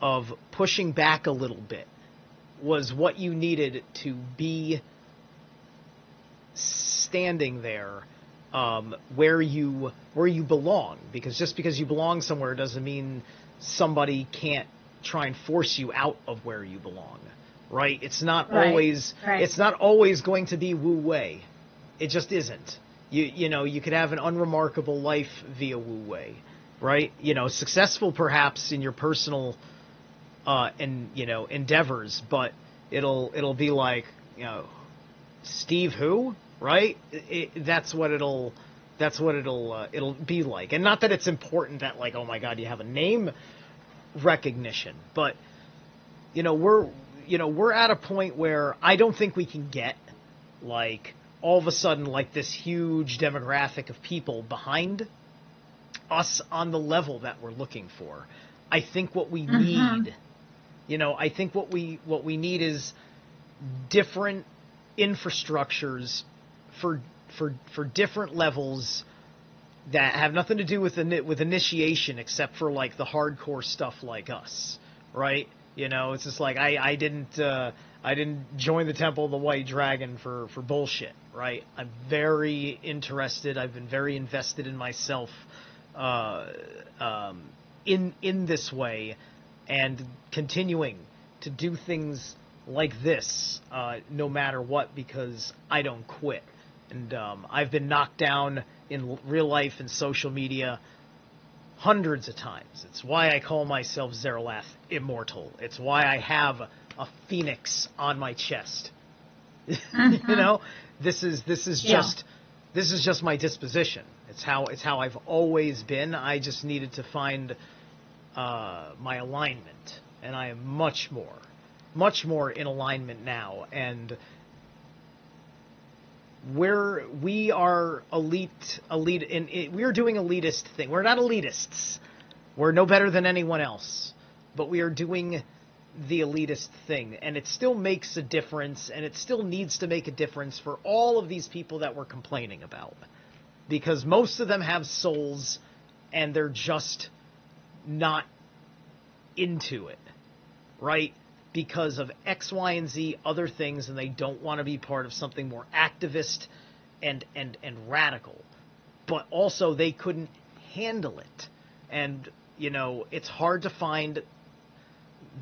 S1: of pushing back a little bit was what you needed to be standing there where you belong. Because just because you belong somewhere doesn't mean somebody can't try and force you out of where you belong, right? It's not always it's not always going to be wu wei. It just isn't. You could have an unremarkable life via wu wei, right? Successful perhaps in your personal endeavors, but it'll be like, Steve who, right? That's what it'll be like. And not that it's important that, like, oh my God, you have a name recognition, but we're at a point where I don't think we can get, like, all of a sudden, like, this huge demographic of people behind us on the level that we're looking for. I think what we need, I think what we need is different infrastructures for different levels that have nothing to do with initiation, except for, like, the hardcore stuff like us, right? It's just like I didn't join the Temple of the White Dragon for bullshit, right? I'm very interested. I've been very invested in myself in this way, and continuing to do things like this no matter what, because I don't quit. And I've been knocked down in real life and social media hundreds of times. It's why I call myself Zerilath Immortal. It's why I have a phoenix on my chest. This is just my disposition. It's how I've always been. I just needed to find my alignment, and I am much more in alignment now. And we are elite, and we are doing elitist thing. We're not elitists. We're no better than anyone else, but we are doing the elitist thing, and it still makes a difference, and it still needs to make a difference for all of these people that we're complaining about, because most of them have souls, and they're just not into it, right? Because of X, Y, and Z other things, and they don't want to be part of something more activist and radical. But also they couldn't handle it. And, it's hard to find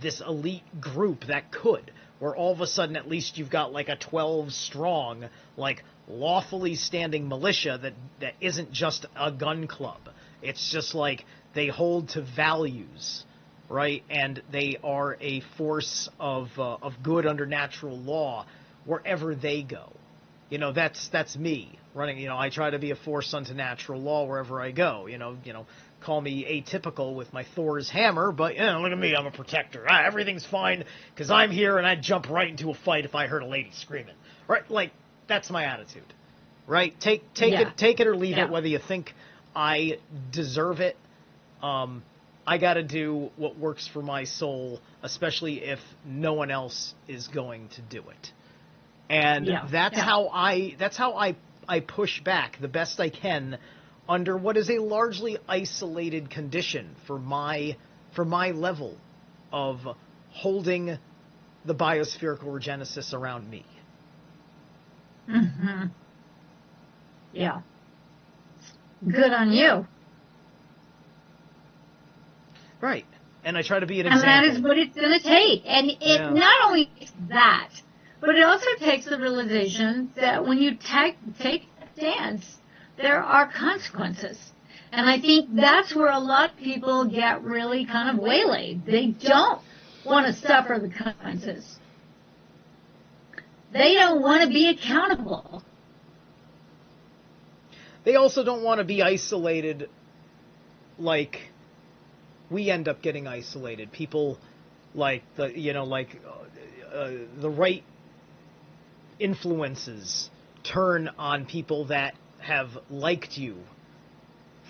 S1: this elite group that could, where all of a sudden at least you've got like a 12-strong, like, lawfully standing militia that isn't just a gun club. It's just like they hold to values, right? And they are a force of good under natural law wherever they go. That's me running. I try to be a force unto natural law wherever I go. Call me atypical with my Thor's hammer, but look at me, I'm a protector. Everything's fine because I'm here, and I'd jump right into a fight if I heard a lady screaming. Right? Like, that's my attitude. Right? Take it or leave it, whether you think I deserve it. I got to do what works for my soul, especially if no one else is going to do it. And that's how I push back the best I can under what is a largely isolated condition for my level of holding the biospherical regenesis around me.
S2: Mm-hmm. Yeah. Good on you.
S1: Right. And I try to be an
S2: And
S1: example.
S2: that is what it's going to take. And it not only takes that, but it also takes the realization that when you take a stance, there are consequences. And I think that's where a lot of people get really kind of waylaid. They don't want to suffer the consequences. They don't want to be accountable.
S1: They also don't want to be isolated like we end up getting isolated. People like the right influences turn on people that have liked you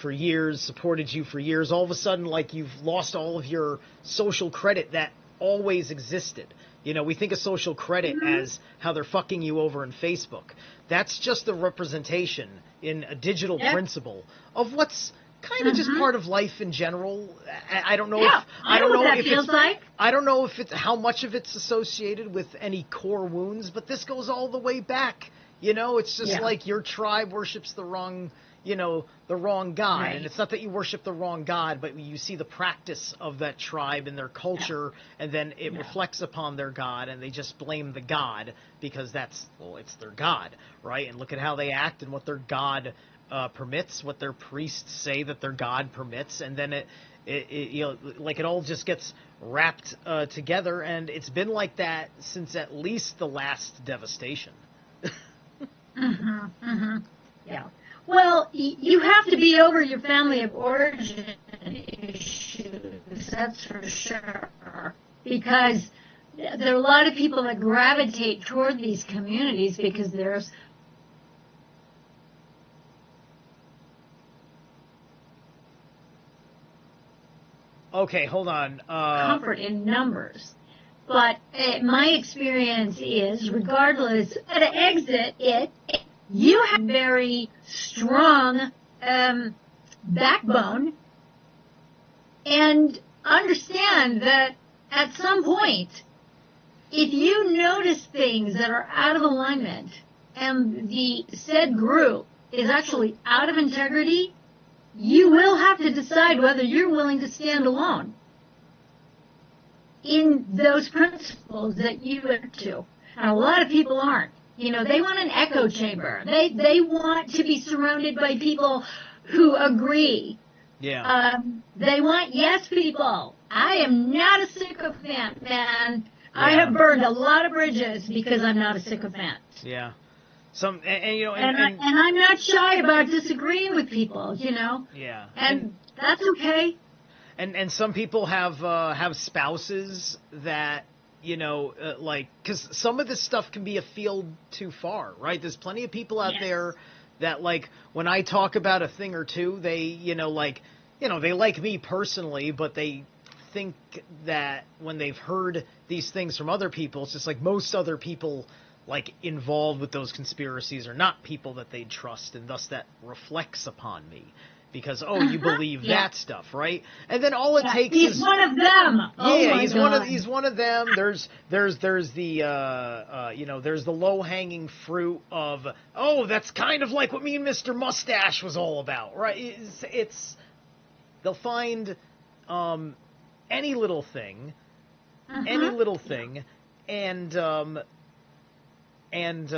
S1: for years, supported you for years. All of a sudden, like, you've lost all of your social credit that always existed. You know, we think of social credit as how they're fucking you over in Facebook. That's just a representation in a digital principle of what's kind of just part of life in general. I don't know if I don't know if it's like. I don't know if it's how much of it's associated with any core wounds, but this goes all the way back. You know, it's just like your tribe worships the wrong God. Right. And it's not that you worship the wrong God, but you see the practice of that tribe and their culture, and then it reflects upon their God, and they just blame the God because it's their God, right? And look at how they act and what their God permits, what their priests say that their God permits, and then it all just gets wrapped together, and it's been like that since at least the last devastation.
S2: Yeah. Well, you have to be over your family of origin issues, that's for sure. Because there are a lot of people that gravitate toward these communities because there's
S1: okay, hold on.
S2: Comfort in numbers. But my experience is, regardless, to exit it, you have a very strong backbone, and understand that at some point, if you notice things that are out of alignment and the said group is actually out of integrity, you will have to decide whether you're willing to stand alone in those principles that you adhere to. And a lot of people aren't. You know, they want an echo chamber. They want to be surrounded by people who agree.
S1: Yeah.
S2: They want yes people. I am not a sycophant, man. Yeah. I have burned a lot of bridges because I'm not a sycophant.
S1: Yeah.
S2: And I'm not shy about disagreeing with people, you know.
S1: Yeah.
S2: And that's okay.
S1: And some people have spouses that, because some of this stuff can be a field too far, right? There's plenty of people out there that, like, when I talk about a thing or two, they, they like me personally, but they think that when they've heard these things from other people, it's just like most other people, like, involved with those conspiracies are not people that they trust, and thus that reflects upon me. Because, you believe that stuff, right? And then all it takes is...
S2: He's one of them!
S1: He's one of them. There's the, there's the low-hanging fruit of, that's kind of like what me and Mr. Mustache was all about, right? They'll find any little thing, and and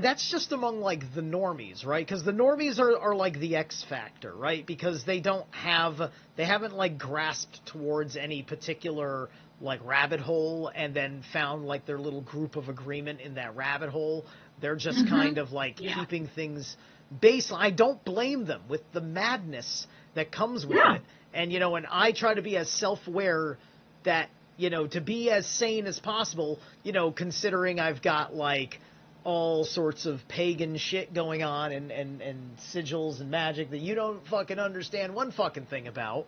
S1: that's just among, like, the normies, right? Because the normies are like the X factor, right? Because they haven't like grasped towards any particular, like, rabbit hole and then found, like, their little group of agreement in that rabbit hole. They're just kind of like keeping things baseline. I don't blame them with the madness that comes with it. And, and I try to be as self-aware that, to be as sane as possible, considering I've got, like, all sorts of pagan shit going on and sigils and magic that you don't fucking understand one fucking thing about,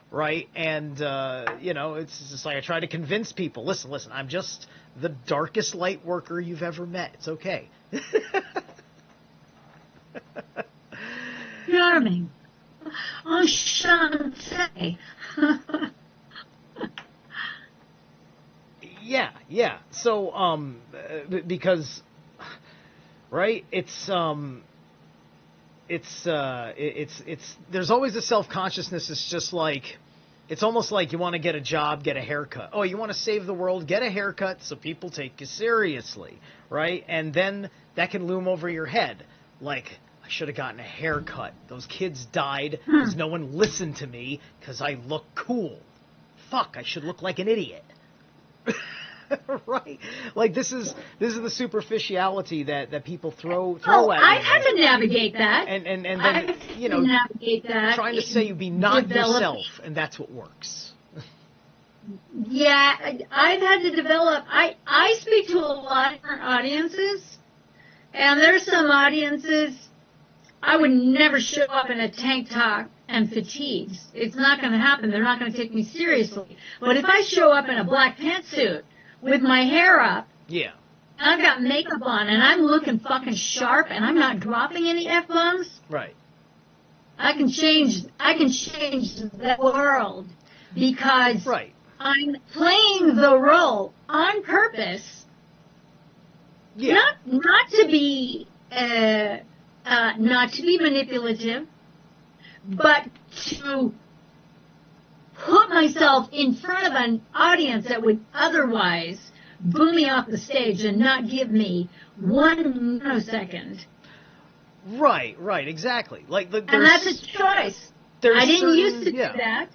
S1: right? And, it's just like I try to convince people, listen, I'm just the darkest light worker you've ever met. It's okay.
S2: Charming. Enchanté.
S1: Yeah. So, because, right, it's, it's there's always a self-consciousness. It's just like, it's almost like you want to get a job, get a haircut. Oh, you want to save the world, get a haircut so people take you seriously, right? And then that can loom over your head. Like, I should have gotten a haircut. Those kids died because no one listened to me because I look cool. Fuck, I should look like an idiot. Right? Like, this is the superficiality that people throw at you.
S2: I've had to navigate that.
S1: And then, you know,
S2: navigate that,
S1: trying to say you be not yourself, and that's what works.
S2: Yeah, I've had to develop. I speak to a lot of different audiences, and there's some audiences I would never show up in a tank top and fatigues. It's not going to happen. They're not going to take me seriously. But if I show up in a black pantsuit with my hair up,
S1: yeah,
S2: and I've got makeup on, and I'm looking fucking sharp, and I'm not dropping any F-bombs,
S1: right,
S2: I can change the world because
S1: right.
S2: I'm playing the role on purpose.
S1: Yeah.
S2: Not to be manipulative, but to put myself in front of an audience that would otherwise boo me off the stage and not give me 1 nanosecond.
S1: Right, exactly. Like,
S2: and that's a choice. I didn't used to do that.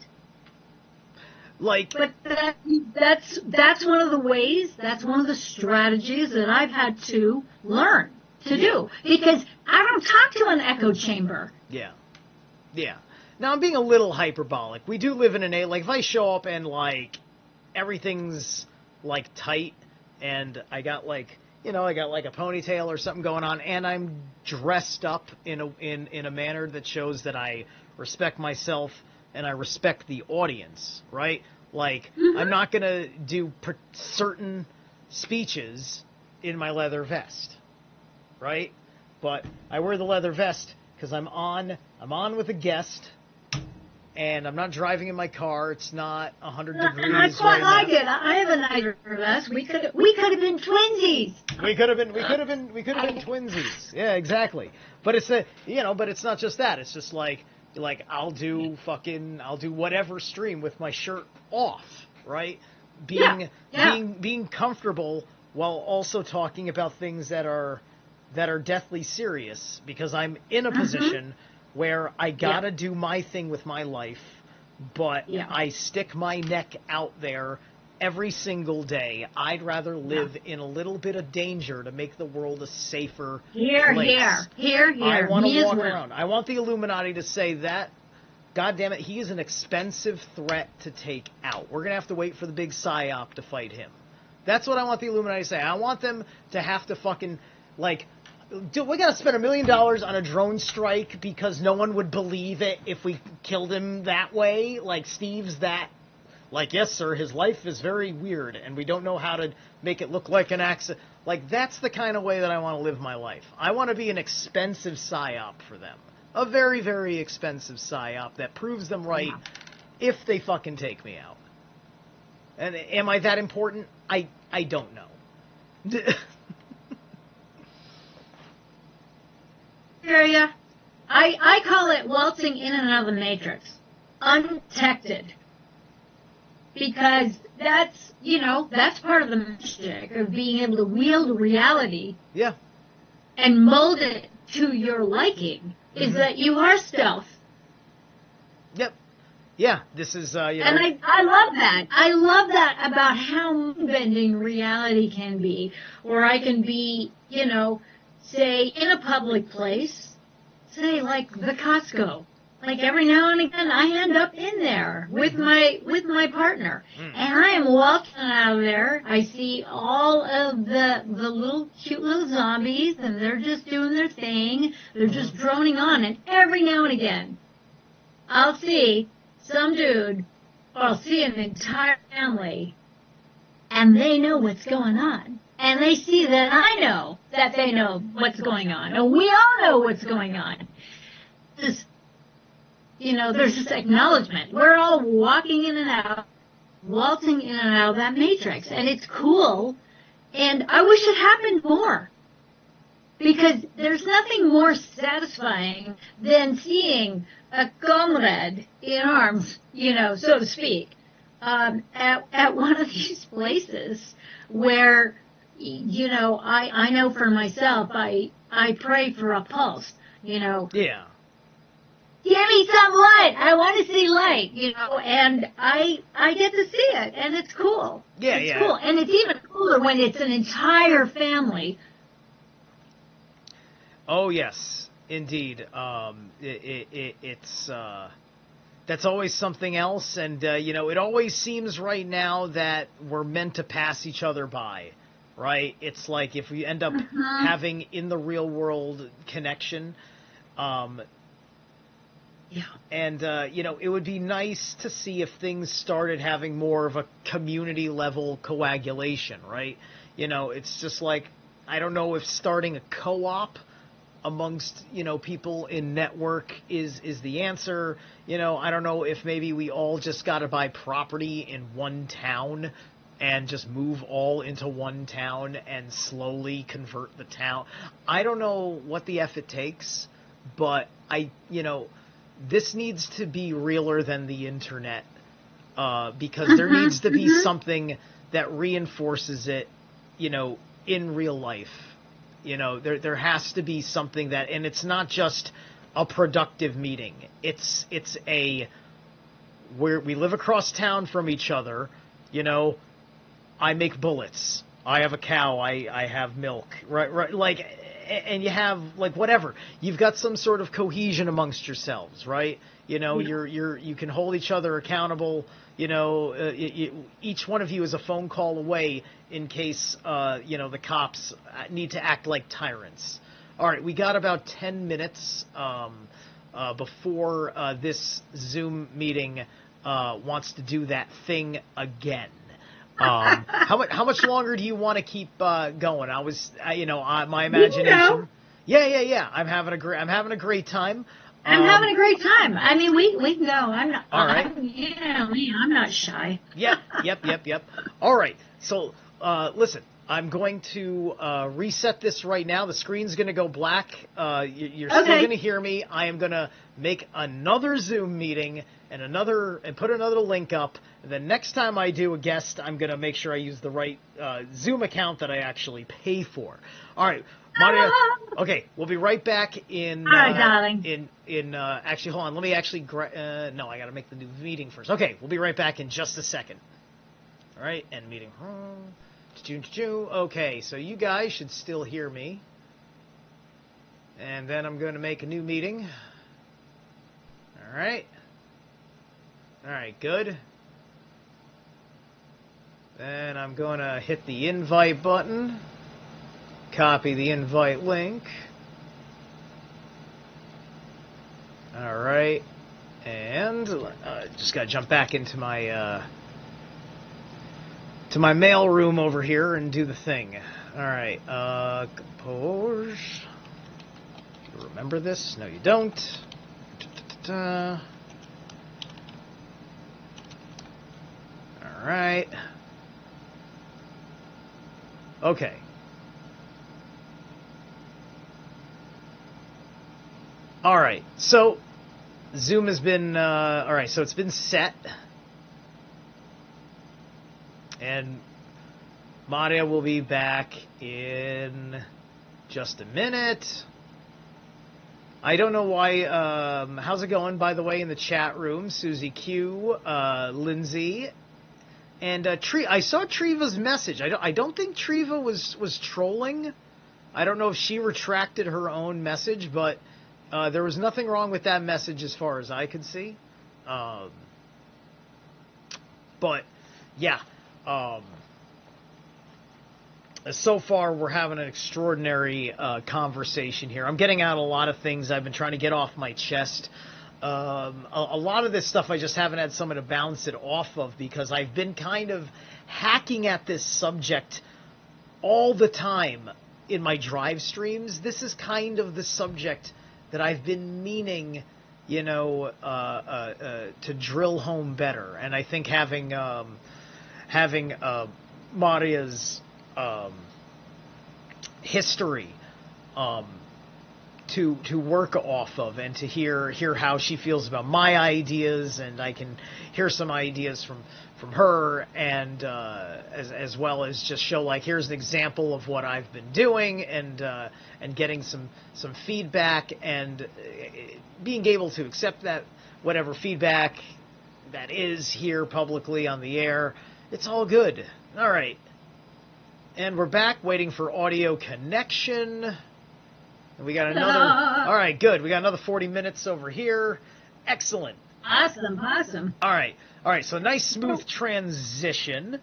S1: Like,
S2: but that's one of the ways, that's one of the strategies that I've had to learn to do, because I don't talk to an echo chamber.
S1: Yeah. Now, I'm being a little hyperbolic. We do live in an like, if I show up and, like, everything's, like, tight, and I got, like, you know, I got, like, a ponytail or something going on, and I'm dressed up in a manner that shows that I respect myself and I respect the audience, right? Like, I'm not going to do certain speeches in my leather vest, right? But I wear the leather vest because I'm on with a guest, and I'm not driving in my car. It's not 100 degrees.
S2: And I quite like it. I have a nicer vest. We could have been twinsies.
S1: We could have been twinsies. Yeah, exactly. But it's but it's not just that. It's just like I'll do whatever stream with my shirt off, right? Being comfortable while also talking about things that are deathly serious, because I'm in a position where I gotta do my thing with my life, but I stick my neck out there every single day. I'd rather live in a little bit of danger to make the world a safer place.
S2: Here.
S1: I want to walk around. I want the Illuminati to say that, God damn it, he is an expensive threat to take out. We're going to have to wait for the big psyop to fight him. That's what I want the Illuminati to say. I want them to have to fucking, like, we got to spend $1 million on a drone strike because no one would believe it if we killed him that way. Like, Steve's that. Like, yes, sir, his life is very weird, and we don't know how to make it look like an accident. Like, that's the kind of way that I want to live my life. I want to be an expensive psyop for them. A very, very expensive psyop that proves them right if they fucking take me out. And am I that important? I don't know.
S2: Area, I call it waltzing in and out of the matrix. Undetected. Because that's part of the magic of being able to wield reality.
S1: Yeah.
S2: And mold it to your liking, is that you are stealth.
S1: Yep. Yeah, this is,
S2: And I love that. I love that about how bending reality can be. Or I can be, say, in a public place, say, like the Costco. Like, every now and again, I end up in there with my partner, and I am walking out of there. I see all of the little cute little zombies, and they're just doing their thing. They're just droning on, and every now and again, I'll see some dude, or I'll see an entire family, and they know what's going on, and they see that I know that they know what's going on, and we all know what's going on. There's just acknowledgement. We're all walking in and out, waltzing in and out of that matrix, and it's cool, and I wish it happened more. because there's nothing more satisfying than seeing a comrade in arms, so to speak, at one of these places where, I know for myself, I pray for a pulse,
S1: Yeah.
S2: Give me some light. I want to see light, and I get to see it, and it's cool.
S1: Yeah,
S2: it's
S1: yeah.
S2: cool, and it's even cooler when it's an entire family.
S1: Oh yes, indeed. It's that's always something else, and it always seems right now that we're meant to pass each other by, right? It's like if we end up having in the real world connection.
S2: Yeah.
S1: And, it would be nice to see if things started having more of a community level coagulation, right? It's just like, I don't know if starting a co-op amongst, people in network is the answer. I don't know if maybe we all just got to buy property in one town and just move all into one town and slowly convert the town. I don't know what the F it takes, but this needs to be realer than the internet, because there needs to be something that reinforces it, in real life. There has to be something that, and it's not just a productive meeting. It's where we live across town from each other. I make bullets. I have a cow. I have milk. Right. Like, and you have like whatever. You've got some sort of cohesion amongst yourselves, right? You can hold each other accountable. Each one of you is a phone call away in case the cops need to act like tyrants. All right, we got about 10 minutes before this Zoom meeting wants to do that thing again. How much longer do you want to keep going? My imagination. Yeah. I'm having a great time.
S2: I'm having a great time. I mean, we can go. I'm not.
S1: All right.
S2: I'm not shy.
S1: Yep. All right. So, listen. I'm going to reset this right now. The screen's going to go black. You're still going to hear me. I am going to make another Zoom meeting and put another link up. And then next time I do a guest, I'm going to make sure I use the right Zoom account that I actually pay for. All right, Marja. Okay, we'll be right back in.
S2: All right, darling.
S1: Actually, hold on. Let me actually. No, I got to make the new meeting first. Okay, we'll be right back in just a second. All right, end meeting. Okay, so you guys should still hear me. And then I'm going to make a new meeting. All right. All right, good. Then I'm going to hit the invite button. Copy the invite link. All right. And just got to jump back into my mail room over here and do the thing. All right. Compose. You remember this? No, you don't. All right. Okay. All right. So Zoom has been all right. So it's been set. And Marja will be back in just a minute. I don't know why. How's it going, by the way, in the chat room? Susie Q, Lindsay, and I saw Treva's message. I don't think Treva was trolling. I don't know if she retracted her own message, but there was nothing wrong with that message as far as I could see. But yeah. So far, we're having an extraordinary conversation here. I'm getting out a lot of things I've been trying to get off my chest. A lot of this stuff I just haven't had someone to bounce it off of because I've been kind of hacking at this subject all the time in my drive streams. This is kind of the subject that I've been meaning, to drill home better. And I think having Marja's history to work off of, and to hear how she feels about my ideas, and I can hear some ideas from her, and as well as just show, like, here's an example of what I've been doing, and getting some feedback, and being able to accept that whatever feedback that is here publicly on the air. It's all good. All right. And we're back waiting for audio connection. And we got another... All right, good. We got another 40 minutes over here. Excellent.
S2: Awesome.
S1: All right, so nice smooth transition.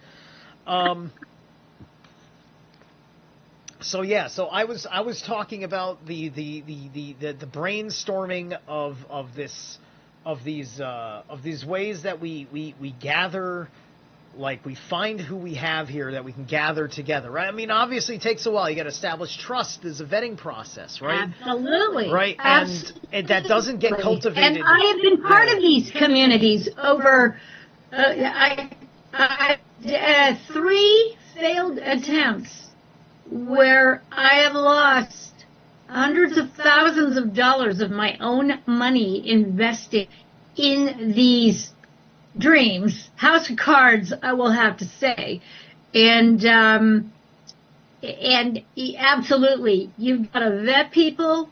S1: So I was talking about the brainstorming of these ways that we gather, like, we find who we have here that we can gather together, right? I mean, obviously it takes a while. You got to establish trust as a vetting process, right?
S2: Absolutely.
S1: Right?
S2: Absolutely.
S1: And that doesn't get cultivated.
S2: And I have been part of these communities over 3 failed attempts where I have lost hundreds of thousands of dollars of my own money invested in these dreams, house of cards, I will have to say. And absolutely, you've got to vet people.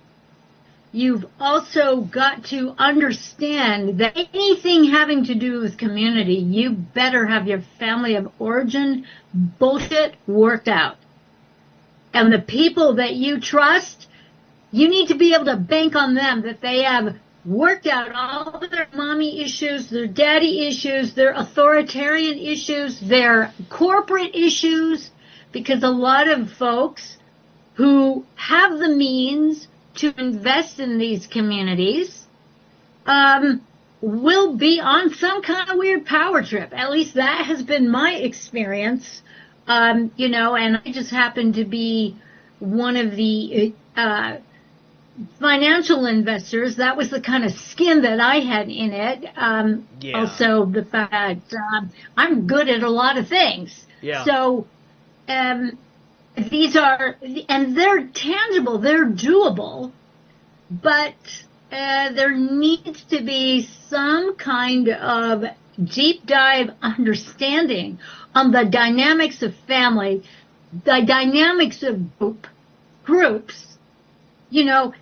S2: You've also got to understand that anything having to do with community, you better have your family of origin bullshit worked out. And the people that you trust, you need to be able to bank on them, that they have worked out all of their mommy issues, their daddy issues, their authoritarian issues, their corporate issues, because a lot of folks who have the means to invest in these communities will be on some kind of weird power trip. At least that has been my experience. And I just happen to be one of the financial investors. That was the kind of skin that I had in it. Also, the fact I'm good at a lot of things.
S1: Yeah.
S2: So these are, and they're tangible, they're doable, but there needs to be some kind of deep dive understanding on the dynamics of family, the dynamics of groups.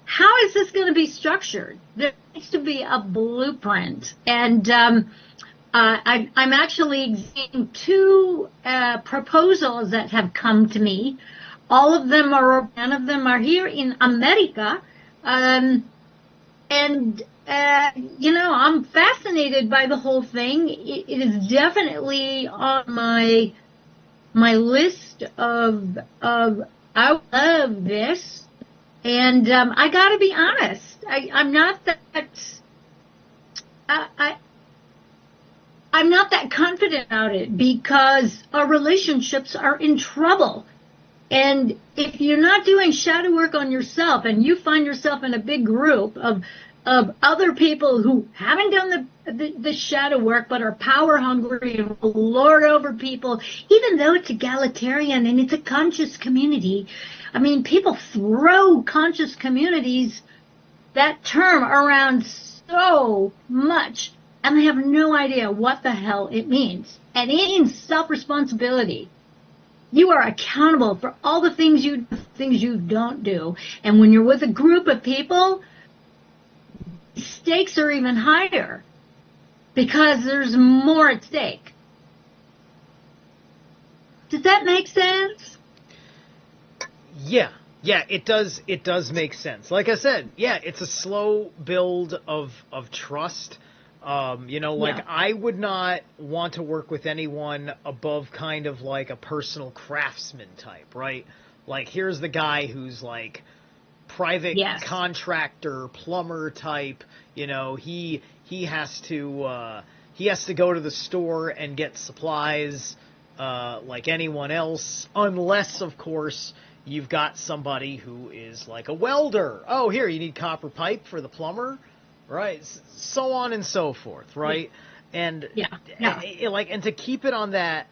S2: How is this going to be structured? There needs to be a blueprint. And I'm actually seeing 2 proposals that have come to me. None of them are here in America. I'm fascinated by the whole thing. It is definitely on my list of I love this. And I got to be honest, I'm not that I'm not that confident about it, because our relationships are in trouble. And if you're not doing shadow work on yourself, and you find yourself in a big group of other people who haven't done the shadow work but are power hungry and will lord over people, even though it's egalitarian and it's a conscious community. I mean, people throw conscious communities, that term, around so much, and they have no idea what the hell it means. And it means self-responsibility. You are accountable for all the things you don't do. And when you're with a group of people, stakes are even higher because there's more at stake. Does that make sense?
S1: Yeah, it does make sense. Like I said, it's a slow build of trust. I would not want to work with anyone above kind of like a personal craftsman type, right? Like, here's the guy who's like private contractor, plumber type. He has to go to the store and get supplies like anyone else, unless, of course, you've got somebody who is like a welder. Oh, here, you need copper pipe for the plumber, right? So on and so forth, right? And and to keep it on that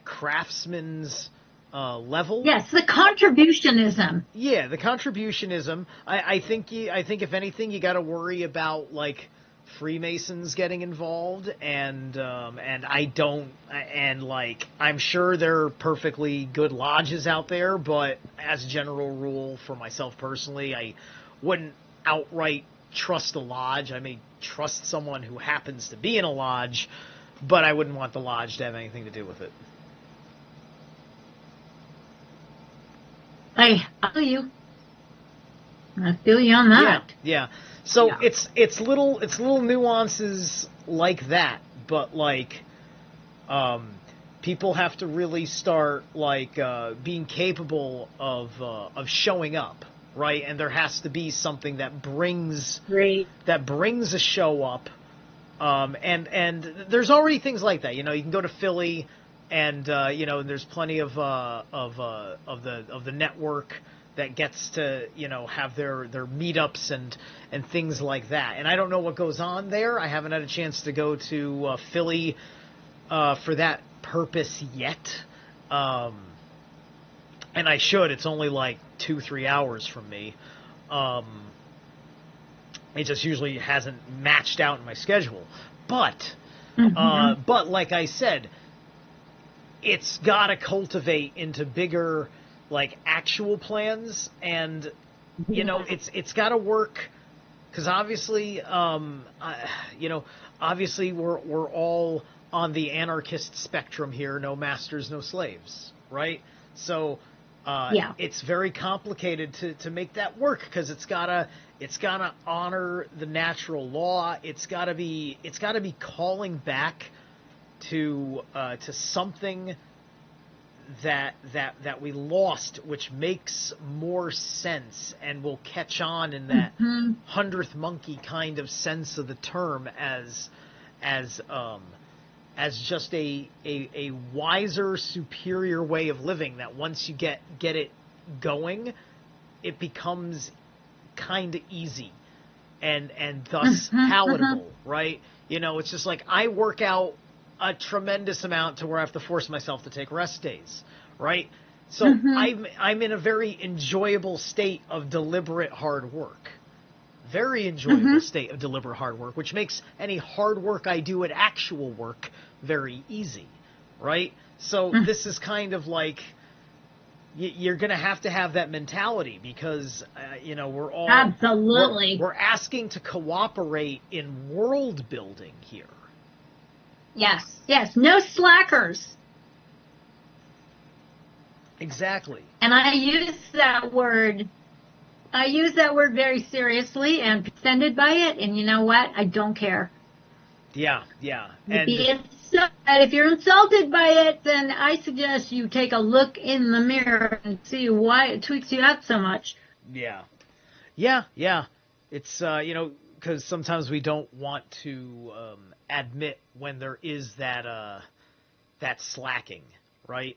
S1: craftsman's level.
S2: Yes, the contributionism.
S1: Yeah, the contributionism. I think if anything, you got to worry about like Freemasons getting involved, and I don't, and like I'm sure there are perfectly good lodges out there, but as a general rule, for myself personally, I wouldn't outright trust a lodge. I may trust someone who happens to be in a lodge, but I wouldn't want the lodge to have anything to do with it.
S2: I feel you. I feel you on that.
S1: Yeah. So
S2: Yeah.
S1: it's little nuances like that, but like people have to really start like being capable of showing up, right? And there has to be something that brings a show up. And there's already things like that. You know, you can go to Philly, and you know, there's plenty of the network that gets to, you know, have their meetups and things like that. And I don't know what goes on there. I haven't had a chance to go to Philly for that purpose yet. And I should. It's only like 2-3 hours from me. It just usually hasn't matched out in my schedule. But like I said, it's got to cultivate into bigger, like, actual plans, and you know, it's got to work, because obviously, you know, obviously we're all on the anarchist spectrum here. No masters, no slaves, right? So it's very complicated to make that work, because it's gotta honor the natural law. It's gotta be calling back to something that we lost, which makes more sense and will catch on in that 100th monkey kind of sense of the term, as just a wiser, superior way of living, that once you get it going, it becomes kind of easy and thus palatable, right? You know, it's just like I work out a tremendous amount to where I have to force myself to take rest days, right? So I'm in a very enjoyable state of deliberate hard work. Very enjoyable state of deliberate hard work, which makes any hard work I do at actual work very easy, right? So this is kind of like, you're going to have that mentality, because, you know, we're all...
S2: Absolutely.
S1: We're asking to cooperate in world building here.
S2: Yes. No slackers.
S1: Exactly.
S2: And I use that word very seriously, and offended by it, and you know what? I don't care.
S1: Yeah. And
S2: if you're insulted by it, then I suggest you take a look in the mirror and see why it tweaks you out so much.
S1: Yeah. It's, you know, because sometimes we don't want to admit when there is that slacking, right?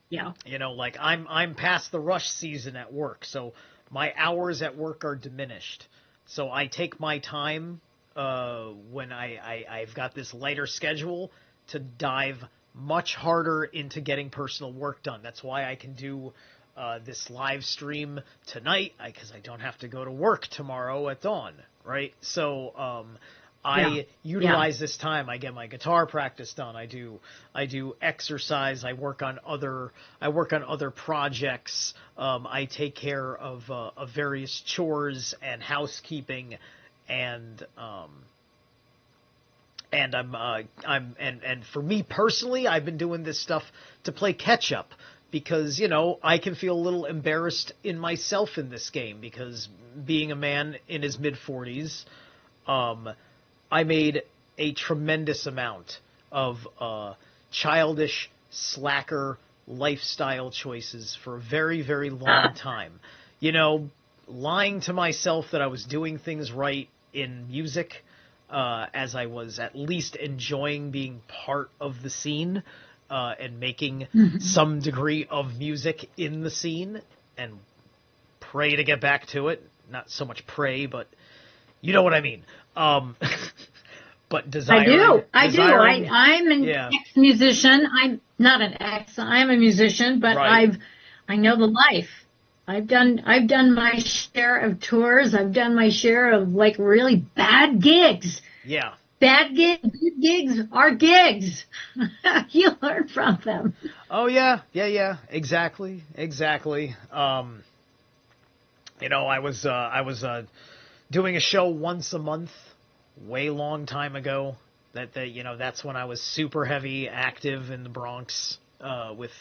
S2: Yeah.
S1: You know, like I'm past the rush season at work, so my hours at work are diminished. So I take my time when I've got this lighter schedule to dive much harder into getting personal work done. That's why I can do this live stream tonight, because I don't have to go to work tomorrow at dawn, right? So I utilize this time. I get my guitar practice done. I do exercise. I work on other projects. I take care of various chores and housekeeping, and for me personally, I've been doing this stuff to play catch up, because, you know, I can feel a little embarrassed in myself in this game, because being a man in his mid-40s, I made a tremendous amount of childish, slacker lifestyle choices for a very, very long time. You know, lying to myself that I was doing things right in music, as I was at least enjoying being part of the scene, and making some degree of music in the scene, and pray to get back to it. Not so much pray, but you know what I mean. but
S2: I do.
S1: desiring,
S2: I'm an
S1: yeah,
S2: ex-musician. I'm not an ex. I'm a musician, but
S1: right,
S2: I know the life. I've done my share of tours. I've done my share of like really bad gigs.
S1: yeah.
S2: Bad gigs, good gigs are gigs. You learn from them.
S1: Oh yeah, yeah, yeah, exactly, exactly. I was doing a show once a month, way long time ago. That's when I was super heavy active in the Bronx with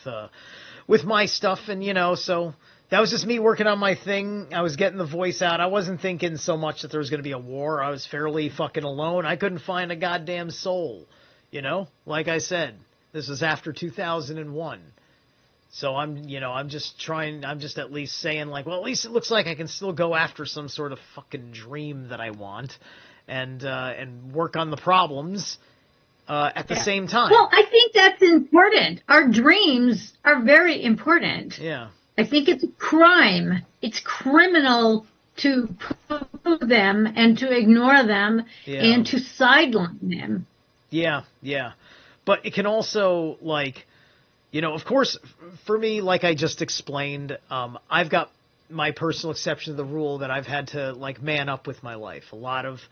S1: my stuff, and so that was just me working on my thing. I was getting the voice out. I wasn't thinking so much that there was going to be a war. I was fairly fucking alone. I couldn't find a goddamn soul, like I said. This was after 2001. So I'm just at least saying like, well, at least it looks like I can still go after some sort of fucking dream that I want and work on the problems at the same time.
S2: Well, I think that's important. Our dreams are very important.
S1: Yeah.
S2: I think it's a crime. It's criminal to poo them and to ignore them and to sideline them.
S1: Yeah, yeah. But it can also, like, of course, for me, like I just explained, I've got my personal exception to the rule that I've had to, like, man up with my life. A lot of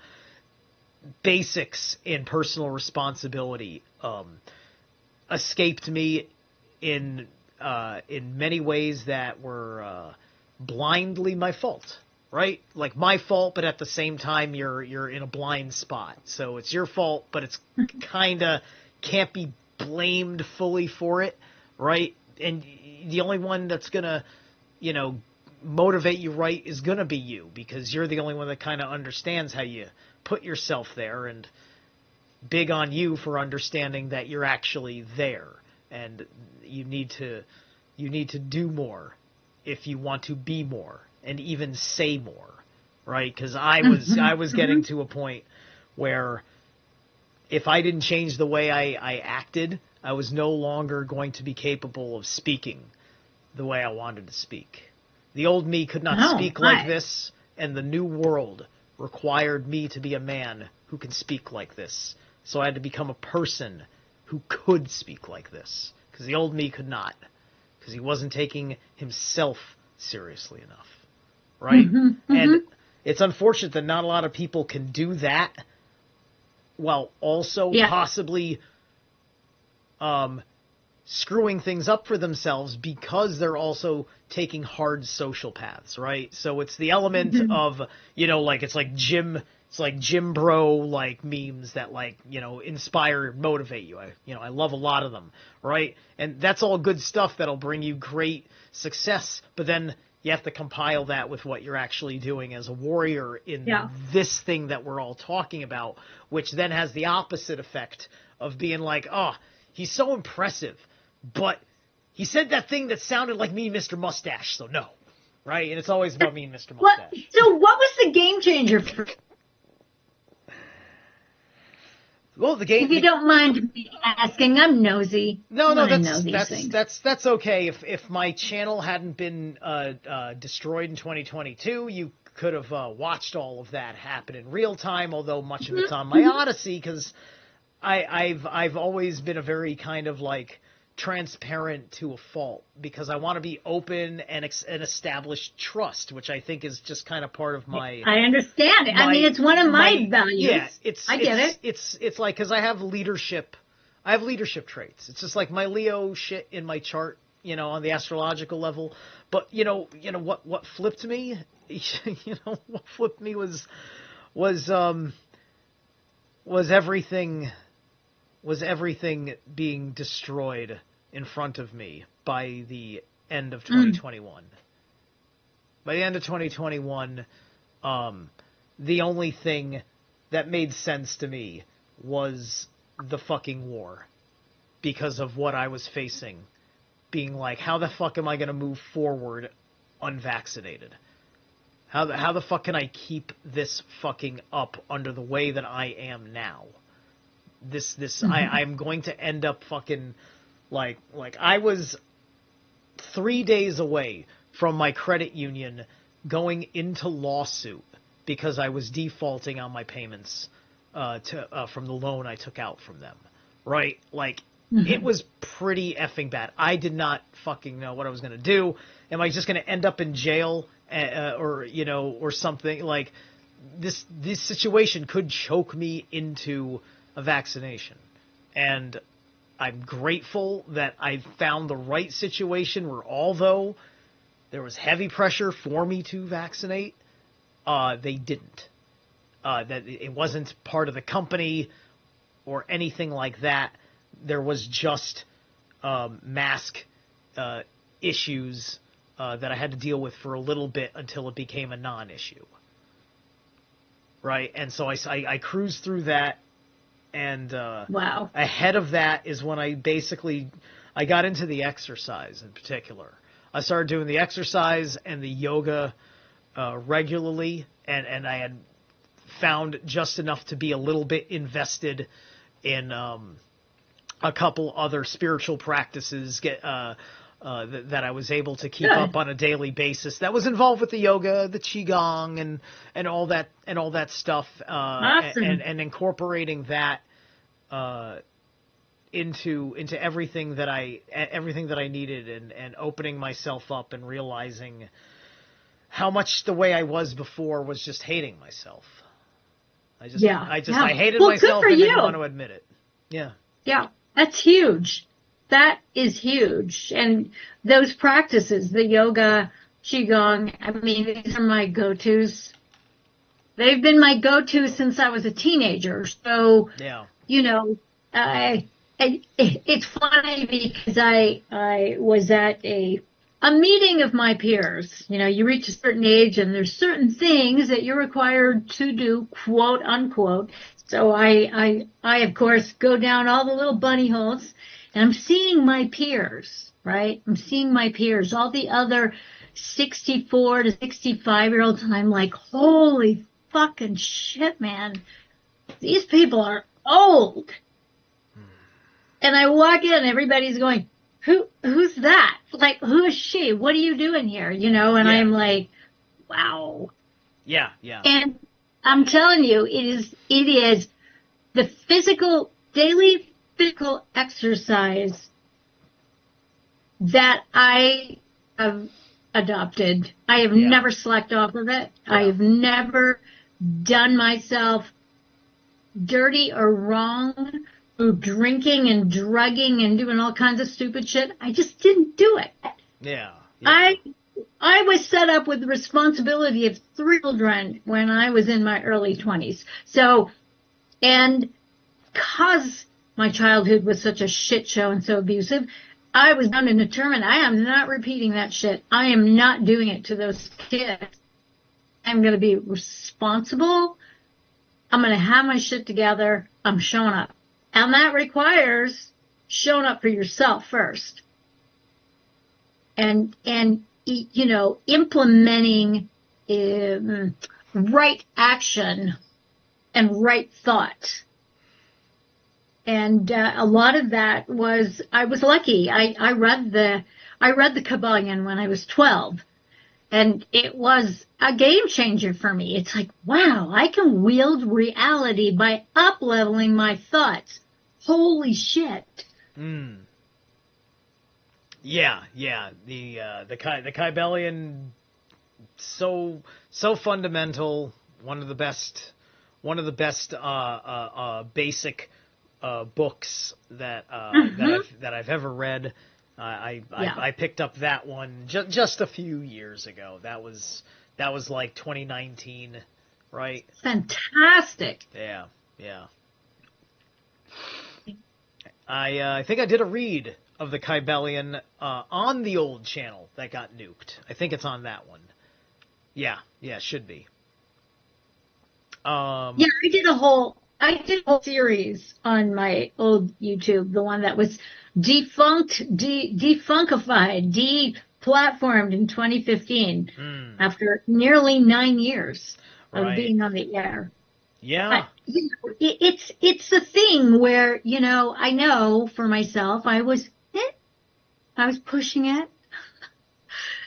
S1: basics in personal responsibility escaped me in many ways that were blindly my fault, right? Like my fault, but at the same time you're in a blind spot. So it's your fault, but it's kind of can't be blamed fully for it, right? And the only one that's gonna, motivate you right is gonna be you, because you're the only one that kind of understands how you put yourself there, and big on you for understanding that you're actually there, and you need to do more if you want to be more, and even say more, right? Because I was getting to a point where if I didn't change the way I acted, I was no longer going to be capable of speaking the way I wanted to speak. The old me could not speak like this, and the new world required me to be a man who can speak like this. So I had to become a person who could speak like this, because the old me could not, because he wasn't taking himself seriously enough, right? And it's unfortunate that not a lot of people can do that while also possibly screwing things up for themselves, because they're also taking hard social paths, right? So it's the element of, like it's like gym bro like memes that like, inspire, motivate you. I love a lot of them, right? And that's all good stuff that'll bring you great success, but then you have to compile that with what you're actually doing as a warrior in this thing that we're all talking about, which then has the opposite effect of being like, oh, he's so impressive, but he said that thing that sounded like me, Mr. Mustache, so no, right? And it's always about me, Mr. Mustache.
S2: So what was the game changer for?
S1: Well, the game.
S2: If you don't mind me asking, I'm nosy.
S1: No, that's okay. If my channel hadn't been destroyed in 2022, you could have watched all of that happen in real time. Although much of it's on my Odyssey, because I've always been a very kind of like transparent to a fault, because I want to be open and establish trust, which I think is just kind of part of my.
S2: I understand it. I mean, it's one of my values.
S1: Yeah,
S2: I get it.
S1: It's like, because I have leadership traits. It's just like my Leo shit in my chart, on the astrological level. But what flipped me, what flipped me was everything being destroyed in front of me by the end of 2021. By the end of 2021, the only thing that made sense to me was the fucking war, because of what I was facing. Being like, how the fuck am I going to move forward unvaccinated? How the fuck can I keep this fucking up under the way that I am now? I'm going to end up fucking like I was 3 days away from my credit union going into lawsuit because I was defaulting on my payments from the loan I took out from them, right? Like,
S2: Mm-hmm.
S1: it was pretty effing bad. I did not fucking know what I was going to do. Am I just going to end up in jail, or something? Like, this situation could choke me into a vaccination. And I'm grateful that I found the right situation where, although there was heavy pressure for me to vaccinate, they didn't. That it wasn't part of the company or anything like that. There was just mask issues that I had to deal with for a little bit until it became a non-issue. Right? And so I cruised through that, and
S2: Wow.
S1: ahead of that is when I got into the exercise in particular. I started doing the exercise and the yoga regularly, and I had found just enough to be a little bit invested in a couple other spiritual practices that I was able to keep up on a daily basis. That was involved with the yoga, the qigong, and all that stuff,
S2: Awesome.
S1: and incorporating that into everything that I needed, and opening myself up and realizing how much the way I was before was just hating myself. I hated myself and didn't want to admit it. Yeah.
S2: Yeah, that's huge. That is huge. And those practices, the yoga, qigong, I mean, these are my go-tos. They've been my go-to since I was a teenager. So,
S1: yeah.
S2: It's funny because I was at a meeting of my peers. You reach a certain age and there's certain things that you're required to do, quote unquote. So I of course go down all the little bunny holes, and I'm seeing my peers, right? I'm seeing my peers, all the other 64 to 65-year-olds, and I'm like, holy fucking shit, man. These people are old. And I walk in, everybody's going, who's that? Like, who is she? What are you doing here? And yeah. I'm like, wow.
S1: Yeah, yeah.
S2: And I'm telling you, it is the daily physical exercise that I have adopted. I have never slacked off of it. Yeah. I have never done myself dirty or wrong through drinking and drugging and doing all kinds of stupid shit. I just didn't do it.
S1: Yeah. Yeah.
S2: I was set up with the responsibility of 3 children when I was in my early 20s. So, and because my childhood was such a shit show and so abusive, I was bound and determined, I am not repeating that shit. I am not doing it to those kids. I'm going to be responsible. I'm going to have my shit together. I'm showing up. And that requires showing up for yourself first. And implementing right action and right thought. And a lot of that was, I was lucky. I read the Kabbalion when I was 12. And it was a game changer for me. It's like, wow, I can wield reality by up-leveling my thoughts. Holy shit.
S1: Yeah. The Kabbalion, so fundamental. One of the best basic books that I've ever read. I picked up that one just a few years ago. That was like 2019, right?
S2: Fantastic.
S1: Yeah. I think I did a read of the Kabbalion on the old channel that got nuked. I think it's on that one. Yeah, it should be.
S2: I did a whole series on my old YouTube, the one that was defunkified, deplatformed in 2015 after nearly 9 years of being on the air.
S1: Yeah.
S2: But, it's a thing where, I know for myself, I was pushing it.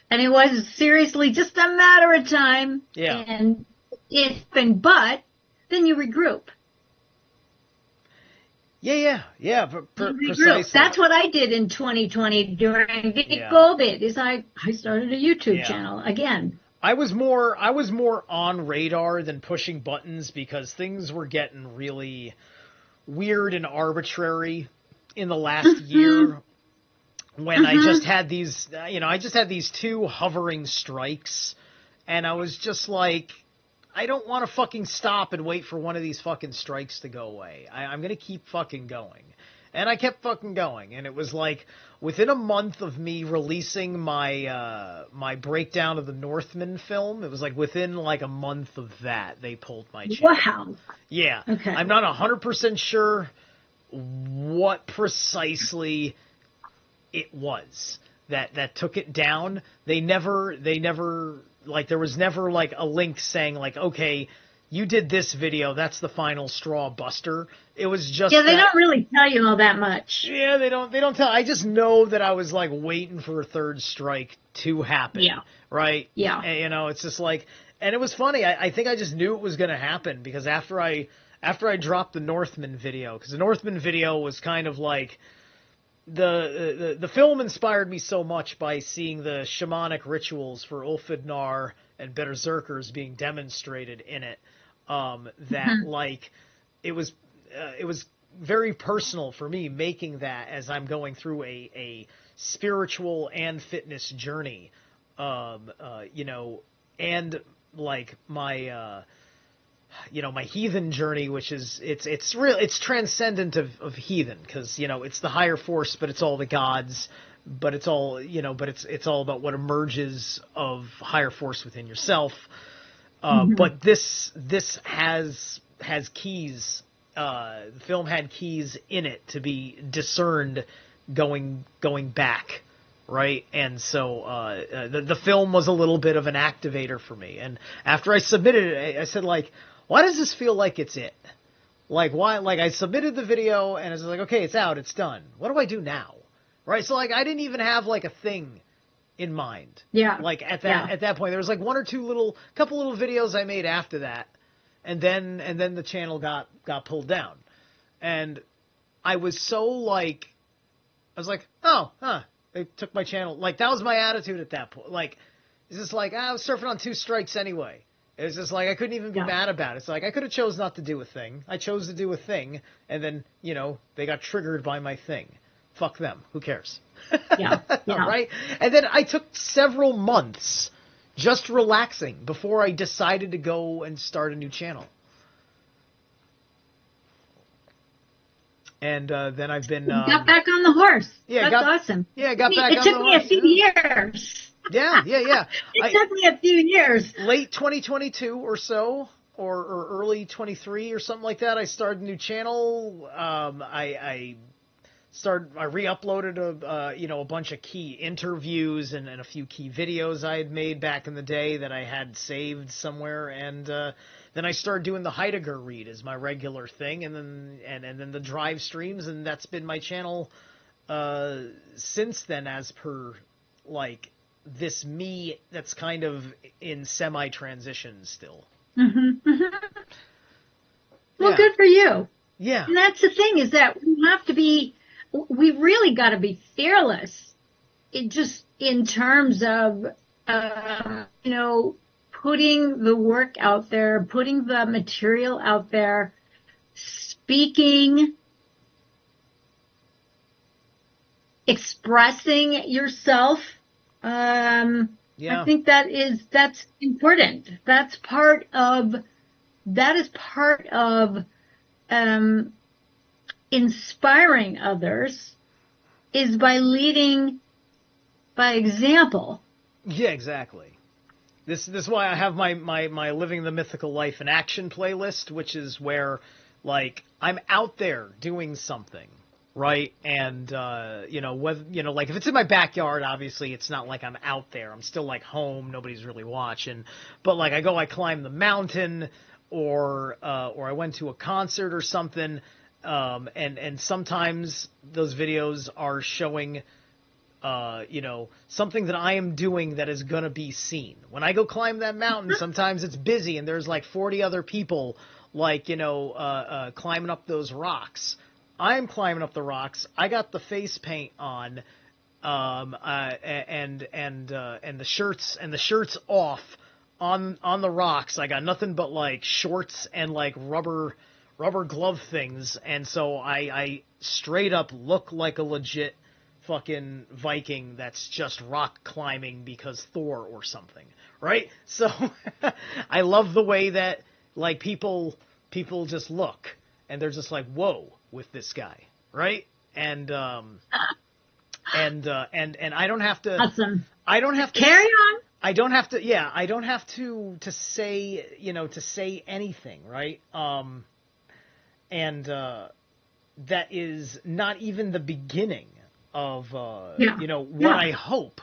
S2: And it was seriously just a matter of time.
S1: Yeah.
S2: And it's been, but then you regroup.
S1: Yeah. Precisely.
S2: That's what I did in 2020 during the COVID. Is I started a YouTube channel again.
S1: I was more on radar than pushing buttons because things were getting really weird and arbitrary in the last year when I just had these, I just had these 2 hovering strikes, and I was just like, I don't want to fucking stop and wait for one of these fucking strikes to go away. I'm going to keep fucking going. And I kept fucking going. And it was like within a month of me releasing my my breakdown of the Northman film, it was like within like a month of that, they pulled my channel.
S2: Wow.
S1: Yeah.
S2: Okay.
S1: I'm not 100% sure what precisely it was that took it down. They never like, there was never like a link saying like, okay, you did this video, that's the final straw buster. It was just
S2: they don't really tell you all that much.
S1: Yeah, they don't tell. I just know that I was like waiting for a third strike to happen.
S2: Yeah.
S1: Right?
S2: Yeah.
S1: And, it's just like, and it was funny. I think I just knew it was going to happen because after I dropped the Northman video, because the Northman video was kind of like, the film inspired me so much by seeing the shamanic rituals for Ulfidnar and Berserkers being demonstrated in it, that like it was very personal for me making that as I'm going through a spiritual and fitness journey, and like my my heathen journey, which is it's transcendent of heathen, because it's the higher force, but it's all the gods, but it's all but it's all about what emerges of higher force within yourself. But this has keys. The film had keys in it to be discerned going back. Right. And so the film was a little bit of an activator for me. And after I submitted it, I said, like, why does this feel like it's it? Like, why? Like, I submitted the video and it's like, okay, it's out, it's done. What do I do now? Right. So like, I didn't even have like a thing in mind.
S2: Yeah.
S1: Like at that point, there was like one or two couple little videos I made after that. And then the channel got pulled down. And I was so like, I was like, they took my channel. Like, that was my attitude at that point. Like, it's just like, I was surfing on 2 strikes anyway. It was just like, I couldn't even be mad about it. It's like, I could have chose not to do a thing. I chose to do a thing, and then, they got triggered by my thing. Fuck them. Who cares?
S2: Yeah.
S1: Right? And then I took several months just relaxing before I decided to go and start a new channel. And then I've been...
S2: got back on the horse.
S1: Yeah,
S2: That's awesome.
S1: Yeah, I got back on the horse.
S2: It took me a few years.
S1: Yeah.
S2: It took me a few years.
S1: Late 2022 or so, or early 23 or something like that, I started a new channel. I re-uploaded a bunch of key interviews and a few key videos I had made back in the day that I had saved somewhere, and then I started doing the Heidegger read as my regular thing, and then the drive streams, and that's been my channel since then, as per like this me that's kind of in semi-transition still.
S2: Well, good for you.
S1: Yeah.
S2: And that's the thing, is that we really got to be fearless in terms of, putting the work out there, putting the material out there, speaking, expressing yourself. I think that's important. That is part of inspiring others, is by leading by example.
S1: Yeah, exactly. This is why I have my Living the Mythical Life in Action playlist, which is where, like, I'm out there doing something, right? And like, if it's in my backyard, obviously it's not like I'm out there. I'm still like home, nobody's really watching. But like, I climb the mountain, or I went to a concert or something. And sometimes those videos are showing, something that I am doing that is going to be seen. When I go climb that mountain, sometimes it's busy and there's like 40 other people, like, climbing up those rocks. I'm climbing up the rocks. I got the face paint on, and the shirts off on the rocks. I got nothing but like shorts and like rubber glove things, and so I straight up look like a legit fucking Viking that's just rock climbing because Thor or something, right? So I love the way that like people just look and they're just like, whoa, with this guy, right? And I don't have to.
S2: Awesome.
S1: I don't have to
S2: carry on.
S1: I don't have to. Yeah, I don't have to say anything, right? And that is not even the beginning of what I hope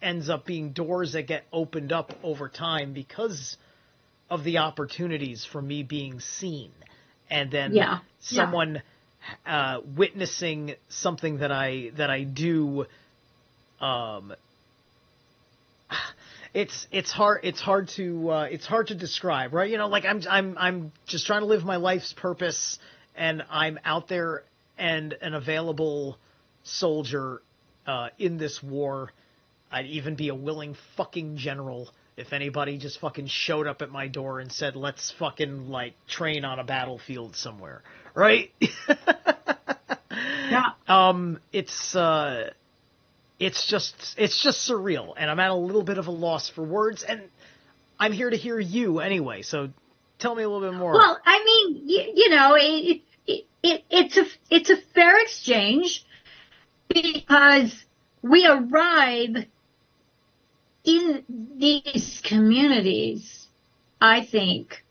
S1: ends up being doors that get opened up over time because of the opportunities for me being seen, and then someone witnessing something that I do. It's hard to describe, right? You know, like I'm just trying to live my life's purpose, and I'm out there and an available soldier in this war. I'd even be a willing fucking general if anybody just fucking showed up at my door and said, let's fucking like train on a battlefield somewhere, right?
S2: Yeah.
S1: It's just surreal, and I'm at a little bit of a loss for words, and I'm here to hear you anyway, so tell me a little bit more.
S2: Well, I mean, it's a fair exchange because we arrive in these communities, I think,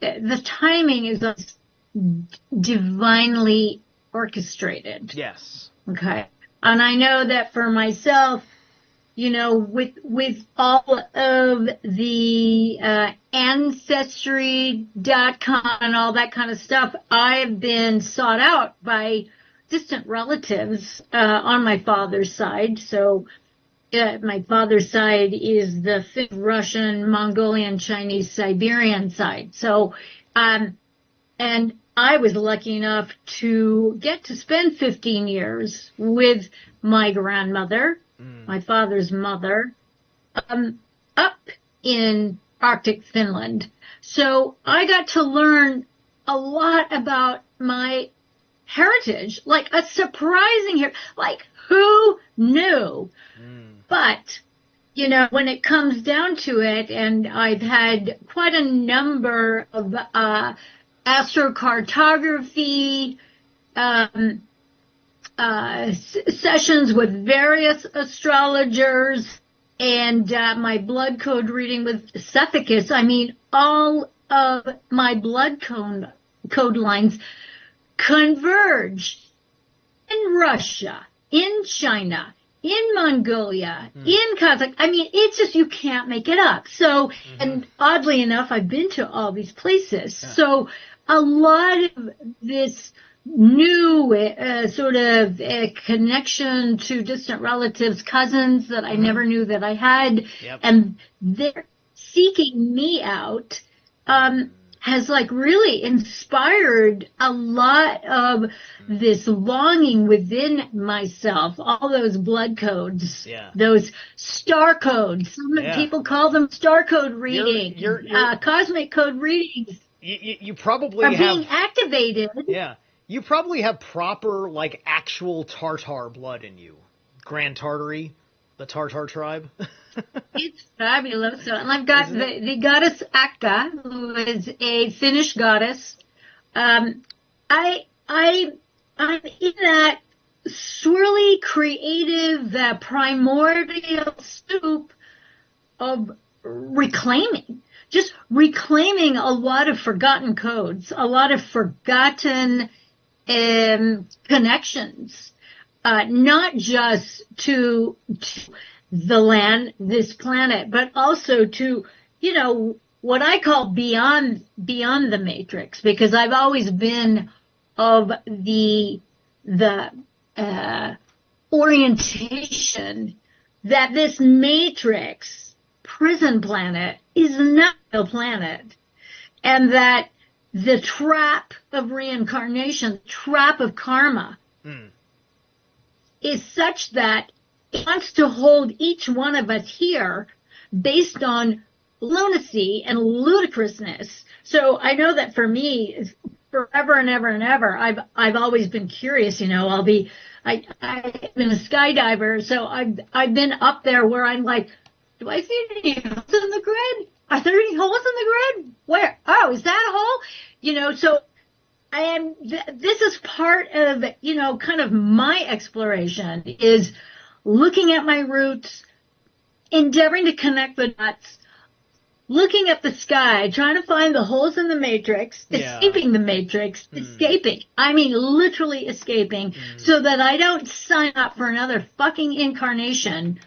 S2: the timing is divinely orchestrated.
S1: Yes.
S2: Okay. And I know that for myself, with all of the Ancestry.com and all that kind of stuff, I've been sought out by distant relatives on my father's side. So my father's side is the Finnish, Russian, Mongolian, Chinese, Siberian side. So, and I was lucky enough to get to spend 15 years with my grandmother, my father's mother, up in Arctic Finland. So I got to learn a lot about my heritage, like a surprising like who knew? But, when it comes down to it, and I've had quite a number of astrocartography sessions with various astrologers, and my blood code reading with Cephicus. I mean, all of my blood code lines converge in Russia, in China, in Mongolia, in Kazakh. I mean, it's just, you can't make it up. So, and oddly enough, I've been to all these places. Yeah. So a lot of this new sort of connection to distant relatives, cousins that I never knew that I had, and they're seeking me out, has like really inspired a lot of this longing within myself, all those blood codes, those star codes. Some people call them star code readings, cosmic code readings.
S1: You probably
S2: are being activated.
S1: Yeah. You probably have proper, like, actual Tartar blood in you. Grand Tartary, the Tartar tribe.
S2: It's fabulous. So, and I've got the goddess Akka, who is a Finnish goddess. I'm in that swirly, creative, primordial soup of reclaiming. Just reclaiming a lot of forgotten codes, a lot of forgotten connections, not just to the land, this planet, but also to, what I call beyond the matrix, because I've always been of the orientation that this matrix prison planet is not a planet, and that the trap of reincarnation, trap of karma, is such that it wants to hold each one of us here based on lunacy and ludicrousness. So I know that for me, forever and ever and ever, I've always been curious. You know, I've been a skydiver, so I've been up there where I'm like, do I see any holes in the grid? Are there any holes in the grid? Where? Oh, is that a hole? You know, so this is part of, you know, kind of my exploration, is looking at my roots, endeavoring to connect the dots, looking at the sky, trying to find the holes in the matrix, escaping the matrix, escaping. I mean, literally escaping, so that I don't sign up for another fucking incarnation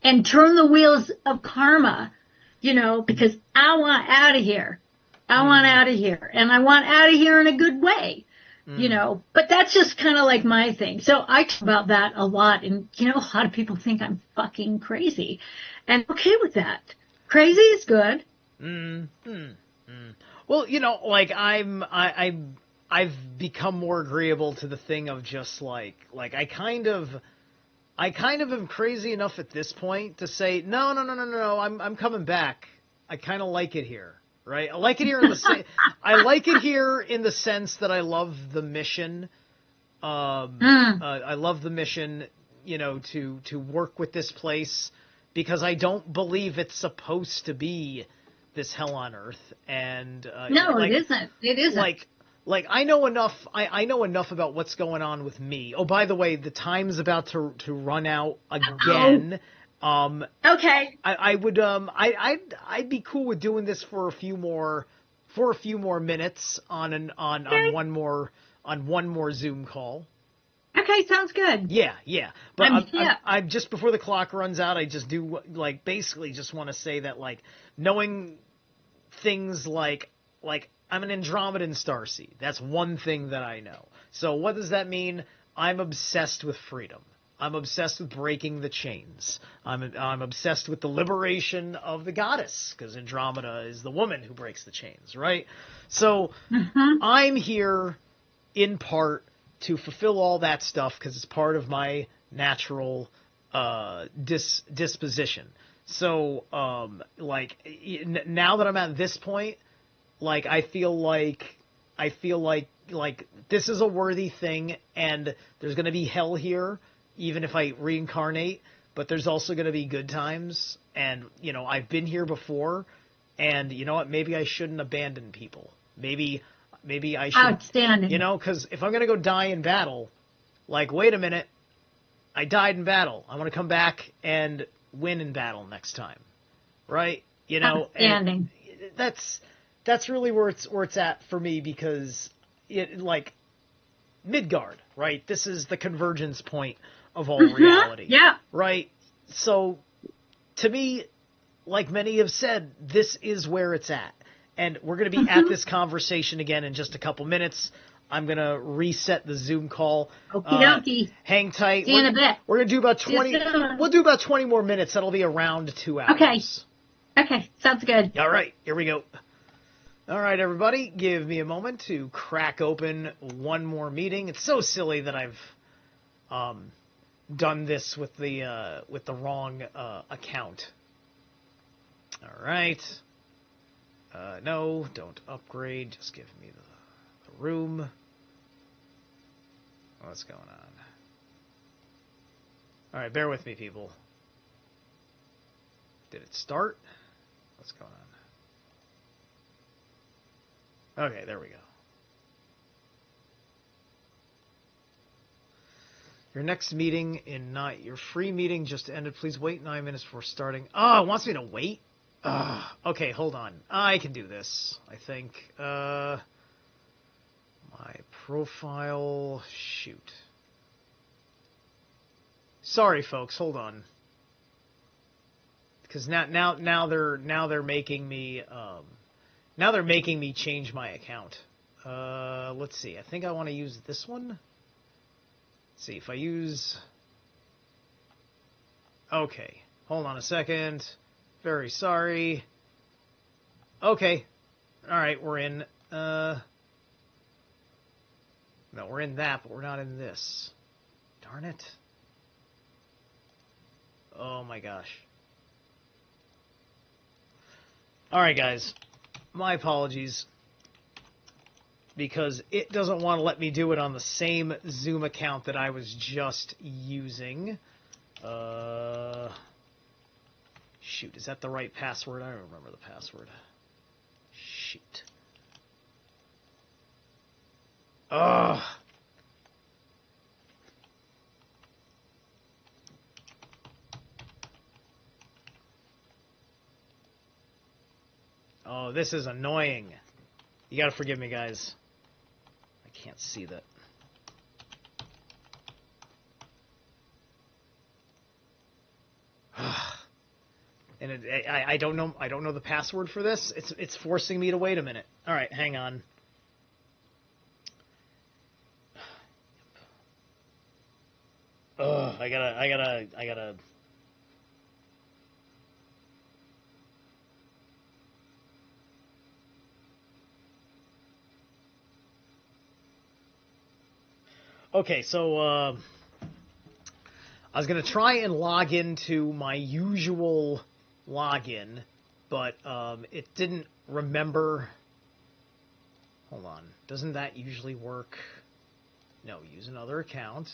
S2: and turn the wheels of karma, you know, because I want out of here. I want out of here. And I want out of here in a good way, you know. But that's just kind of like my thing. So I talk about that a lot. And, you know, a lot of people think I'm fucking crazy. And I'm okay with that. Crazy is good.
S1: Well, you know, like I've become more agreeable to the thing of just like I kind of am crazy enough at this point to say no, I'm coming back. I kind of like it here, right? I like it here in the I like it here in the sense that I love the mission. I love the mission, you know, to work with this place, because I don't believe it's supposed to be this hell on earth. And
S2: no, it isn't. It isn't.
S1: Like I know enough. I know enough about what's going on with me. Oh, by the way, the time's about to run out again.
S2: Okay.
S1: I would I'd be cool with doing this for a few more minutes on one more Zoom call.
S2: Okay, sounds good.
S1: Yeah. But I'm just before the clock runs out, I just do basically just want to say that knowing things like I'm an Andromedan starseed. That's one thing that I know. So what does that mean? I'm obsessed with freedom. I'm obsessed with breaking the chains. I'm obsessed with the liberation of the goddess, because Andromeda is the woman who breaks the chains, right? So I'm here in part to fulfill all that stuff, because it's part of my natural disposition. So now that I'm at this point, I feel like this is a worthy thing, and there's going to be hell here, even if I reincarnate, but there's also going to be good times. And, you know, I've been here before, and you know what? Maybe I shouldn't abandon people. Maybe I should,
S2: outstanding.
S1: You know, because if I'm going to go die in battle, wait a minute, I died in battle. I want to come back and win in battle next time. Right? You know,
S2: outstanding.
S1: And that's really where it's at for me, because Midgard, right? This is the convergence point of all reality.
S2: Yeah.
S1: Right? So, to me, like many have said, this is where it's at. And we're going to be at this conversation again in just a couple minutes. I'm going to reset the Zoom call.
S2: Okie dokie.
S1: Hang tight.
S2: See you in a bit.
S1: We're going to do about 20. We'll do about 20 more minutes. That'll be around 2 hours.
S2: Okay. Sounds good.
S1: All right. Here we go. All right, everybody. Give me a moment to crack open one more meeting. It's so silly that I've done this with the wrong account. All right. No, don't upgrade. Just give me the room. What's going on? All right, bear with me, people. Did it start? What's going on? Okay, there we go. Your next meeting your free meeting just ended. Please wait 9 minutes before starting. Oh, it wants me to wait? Okay, hold on. I can do this, I think. My profile. Shoot. Sorry, folks. Hold on. Because now they're making me change my account. Let's see. I think I want to use this one. Let's see if I use. Okay, hold on a second. Very sorry. Okay. All right, we're in. No, we're in that, but we're not in this. Darn it. Oh my gosh. Alright, guys. My apologies. Because it doesn't want to let me do it on the same Zoom account that I was just using. Shoot, is that the right password? I don't remember the password. Shoot. Ugh. Oh, this is annoying. You gotta forgive me, guys. I can't see that. And I don't know. I don't know the password for this. It's forcing me to wait a minute. All right, hang on. Ugh, I gotta. Okay, so I was gonna try and log into my usual login, but it didn't remember. Hold on, doesn't that usually work? No, use another account.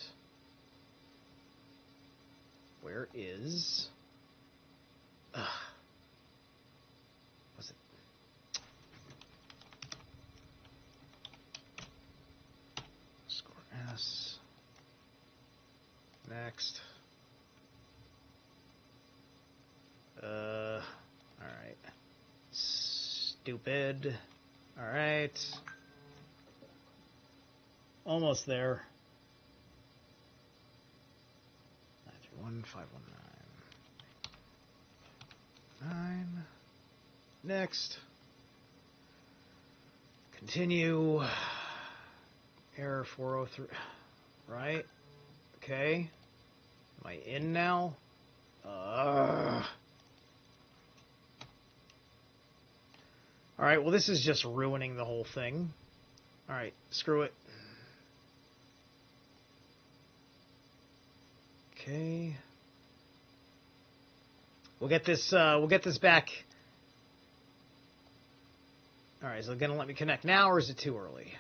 S1: Where is? Was it? Score S. Next. Alright. Stupid. Alright. Almost there. 931-519. Next. Continue. Error 403. Right? Okay. Am I in now? Alright, well this is just ruining the whole thing. Alright, screw it. Okay. We'll get this back. Alright, is it gonna let me connect now or is it too early?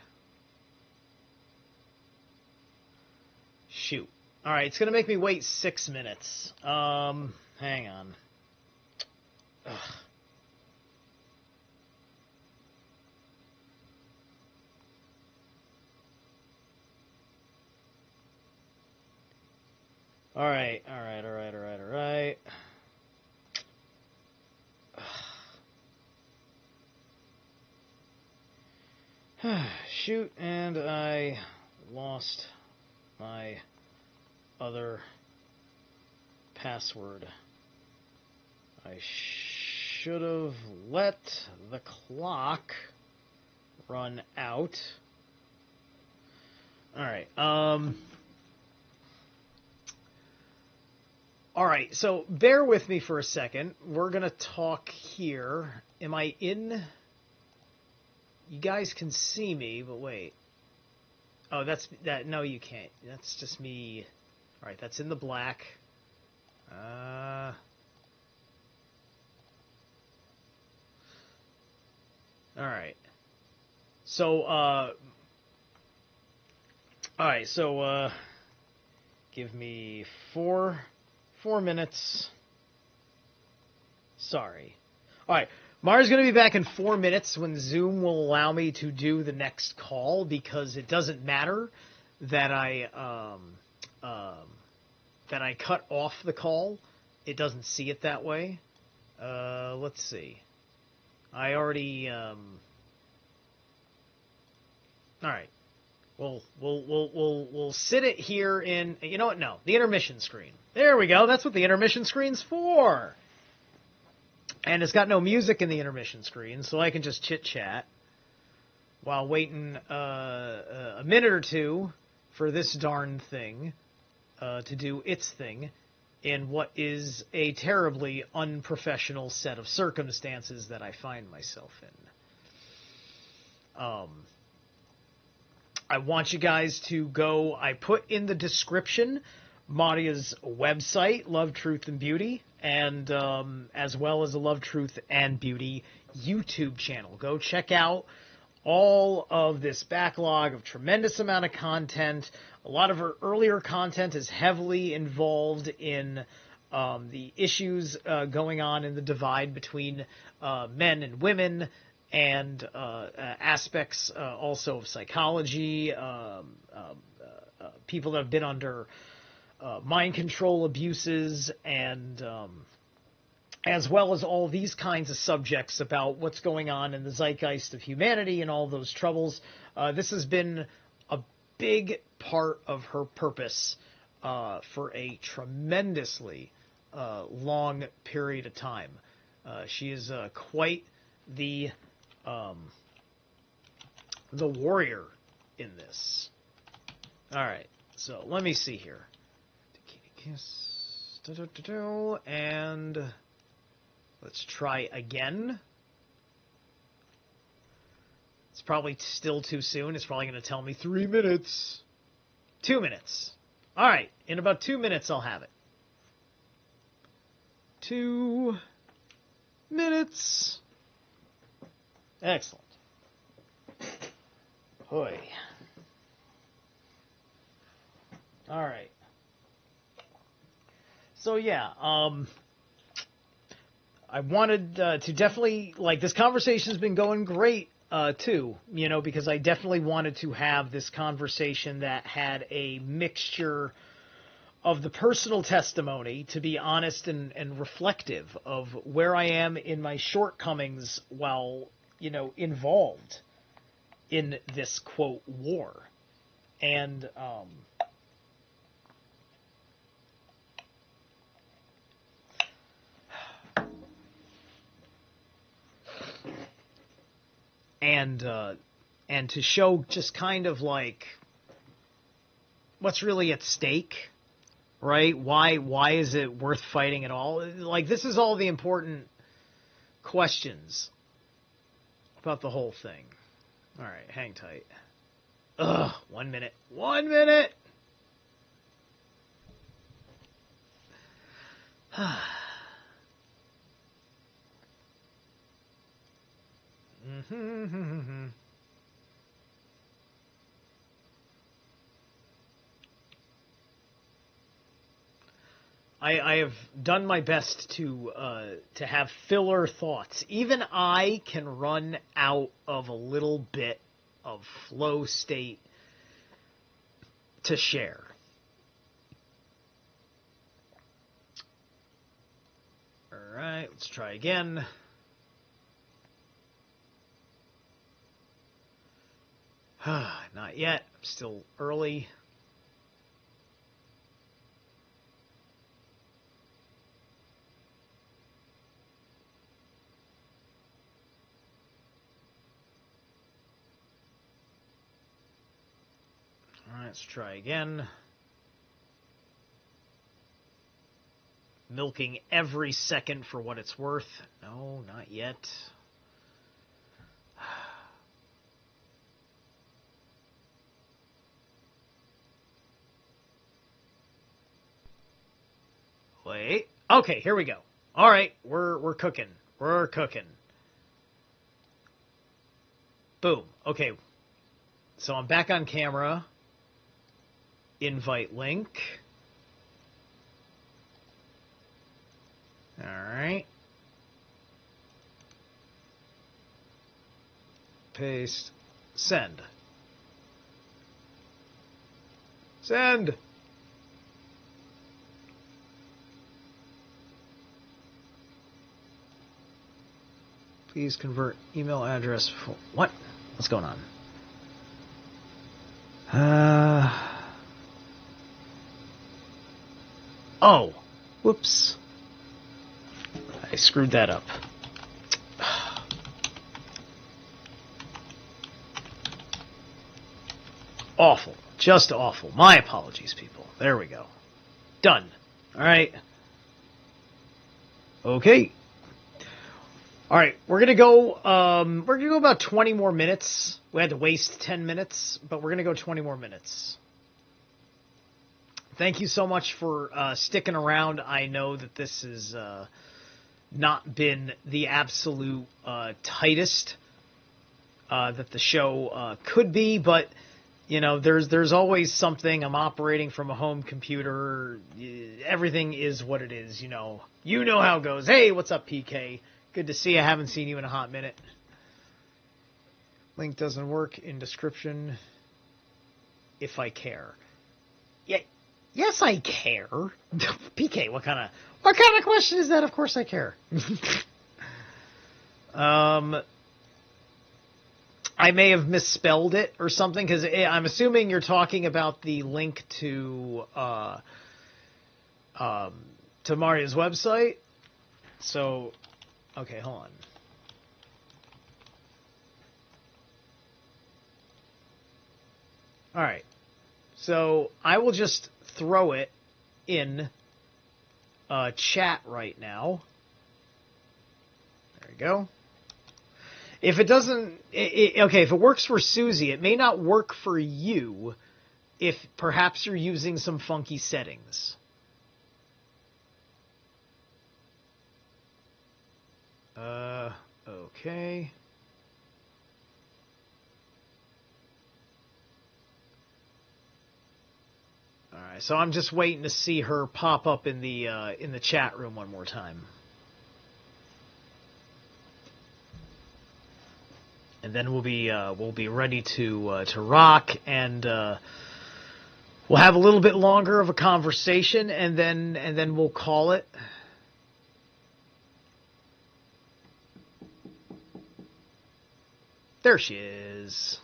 S1: Shoot. Alright, it's gonna make me wait 6 minutes. Hang on. Ugh. Alright. Shoot, and I lost my other password. I should have let the clock run out. Alright, Alright, so bear with me for a second. We're gonna talk here. Am I in? You guys can see me, but wait. Oh, that's that. No, you can't. That's just me. All right, that's in the black. All right. So, all right. So, give me four minutes. Sorry. All right. Marja's going to be back in 4 minutes when Zoom will allow me to do the next call because it doesn't matter that I cut off the call. It doesn't see it that way. Let's see. I already. All right. We'll sit it here in. You know what? No, the intermission screen. There we go. That's what the intermission screen's for. And it's got no music in the intermission screen, so I can just chit-chat while waiting a minute or two for this darn thing to do its thing in what is a terribly unprofessional set of circumstances that I find myself in. I want you guys to go. I put in the description Marja's website, Love, Truth, and Beauty, and as well as the Love, Truth, and Beauty YouTube channel. Go check out all of this backlog of tremendous amount of content. A lot of her earlier content is heavily involved in the issues going on in the divide between men and women, and aspects also of psychology, people that have been under mind control abuses, and as well as all these kinds of subjects about what's going on in the zeitgeist of humanity and all those troubles. This has been a big part of her purpose for a tremendously long period of time. She is quite the warrior in this. All right, so let me see here. And let's try again. It's probably still too soon. It's probably going to tell me 3 minutes. 2 minutes. All right, in about 2 minutes I'll have it. 2 minutes. Excellent. Hoy. All right. So yeah, I wanted to definitely, like, this conversation's been going great too, you know, because I definitely wanted to have this conversation that had a mixture of the personal testimony, to be honest and reflective of where I am in my shortcomings while, you know, involved in this, quote, war. And and to show just kind of like what's really at stake, right? Why is it worth fighting at all? Like, this is all the important questions about the whole thing. All right, hang tight. Ugh, 1 minute. 1 minute! I have done my best to have filler thoughts. Even I can run out of a little bit of flow state to share. All right, let's try again. Not yet. I'm still early. All right, let's try again. Milking every second for what it's worth. No, not yet. Wait. Okay, here we go. All right, we're cooking. We're cooking. Boom. Okay. So I'm back on camera. Invite link. All right. Paste. Send. Send. Please convert email address for what? What's going on? Oh, whoops. I screwed that up. Awful. Just awful. My apologies, people. There we go. Done. All right. Okay. All right, we're gonna go. We're gonna go about 20 more minutes. We had to waste 10 minutes, but we're gonna go 20 more minutes. Thank you so much for sticking around. I know that this has not been the absolute tightest that the show could be, but you know, there's always something. I'm operating from a home computer. Everything is what it is. You know how it goes. Hey, what's up, PK? Good to see you. I haven't seen you in a hot minute. Link doesn't work in description. If I care. Yeah, yes, I care. PK, what kind of question is that? Of course I care. I may have misspelled it or something, because I'm assuming you're talking about the link to Marja's website. So, okay, hold on. All right. So I will just throw it in chat right now. There we go. If it doesn't, okay, if it works for Susie, it may not work for you if perhaps you're using some funky settings. Okay. All right, so I'm just waiting to see her pop up in the chat room one more time. And then we'll be ready to rock, and we'll have a little bit longer of a conversation, and then we'll call it. There she is.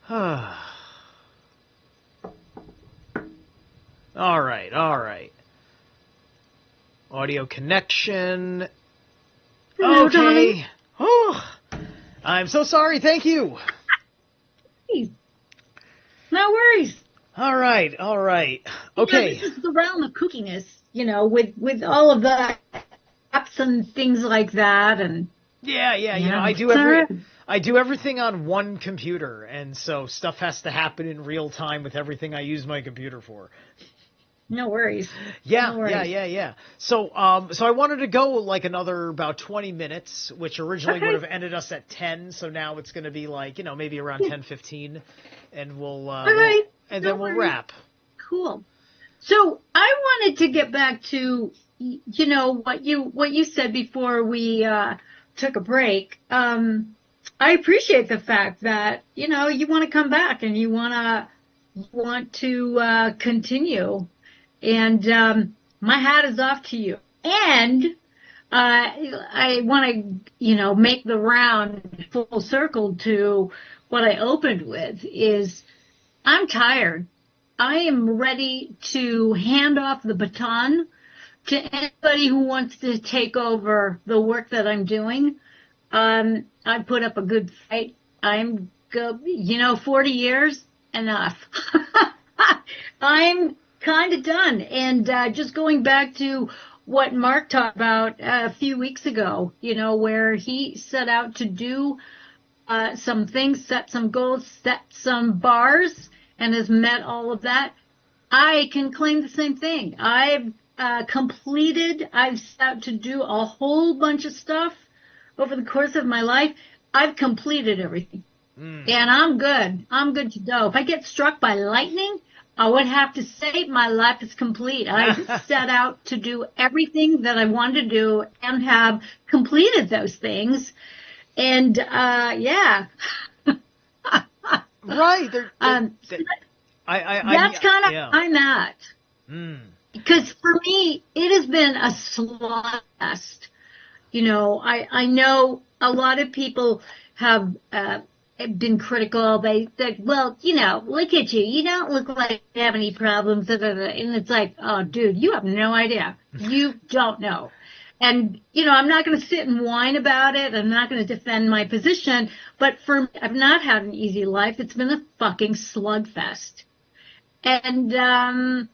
S1: All right. Audio connection.
S2: Hello,
S1: Okay.
S2: darling.
S1: Oh, I'm so sorry. Thank you.
S2: No worries.
S1: All right. Okay.
S2: You know, this is the realm of cookiness, with all of the apps and things like that, and
S1: Yeah. You know, I do everything on one computer, and so stuff has to happen in real time with everything I use my computer for.
S2: No worries.
S1: Yeah,
S2: No worries.
S1: yeah. So I wanted to go like another about 20 minutes, which originally would have ended us at 10. So now it's going to be like, maybe around 10:15, and we'll we'll wrap.
S2: Cool. So I wanted to get back to, what you said before we took a break. I appreciate the fact that, you want to come back and you want to continue. And my hat is off to you. And I want to, make the round full circle to what I opened with is I'm tired. I am ready to hand off the baton to anybody who wants to take over the work that I'm doing. I put up a good fight. 40 years, enough. I'm kind of done. And just going back to what Mark talked about a few weeks ago, where he set out to do some things, set some goals, set some bars, and has met all of that. I can claim the same thing. I've set out to do a whole bunch of stuff over the course of my life. I've completed everything. And I'm good. I'm good to go. If I get struck by lightning, I would have to say my life is complete. I set out to do everything that I wanted to do and have completed those things. And, yeah.
S1: Right.
S2: That's kind of where I'm at. Because for me, it has been a slugfest. I know a lot of people have been critical. They said, well, look at you. You don't look like you have any problems. And it's like, oh, dude, you have no idea. You don't know. And, I'm not going to sit and whine about it. I'm not going to defend my position. But for me, I've not had an easy life. It's been a fucking slugfest. And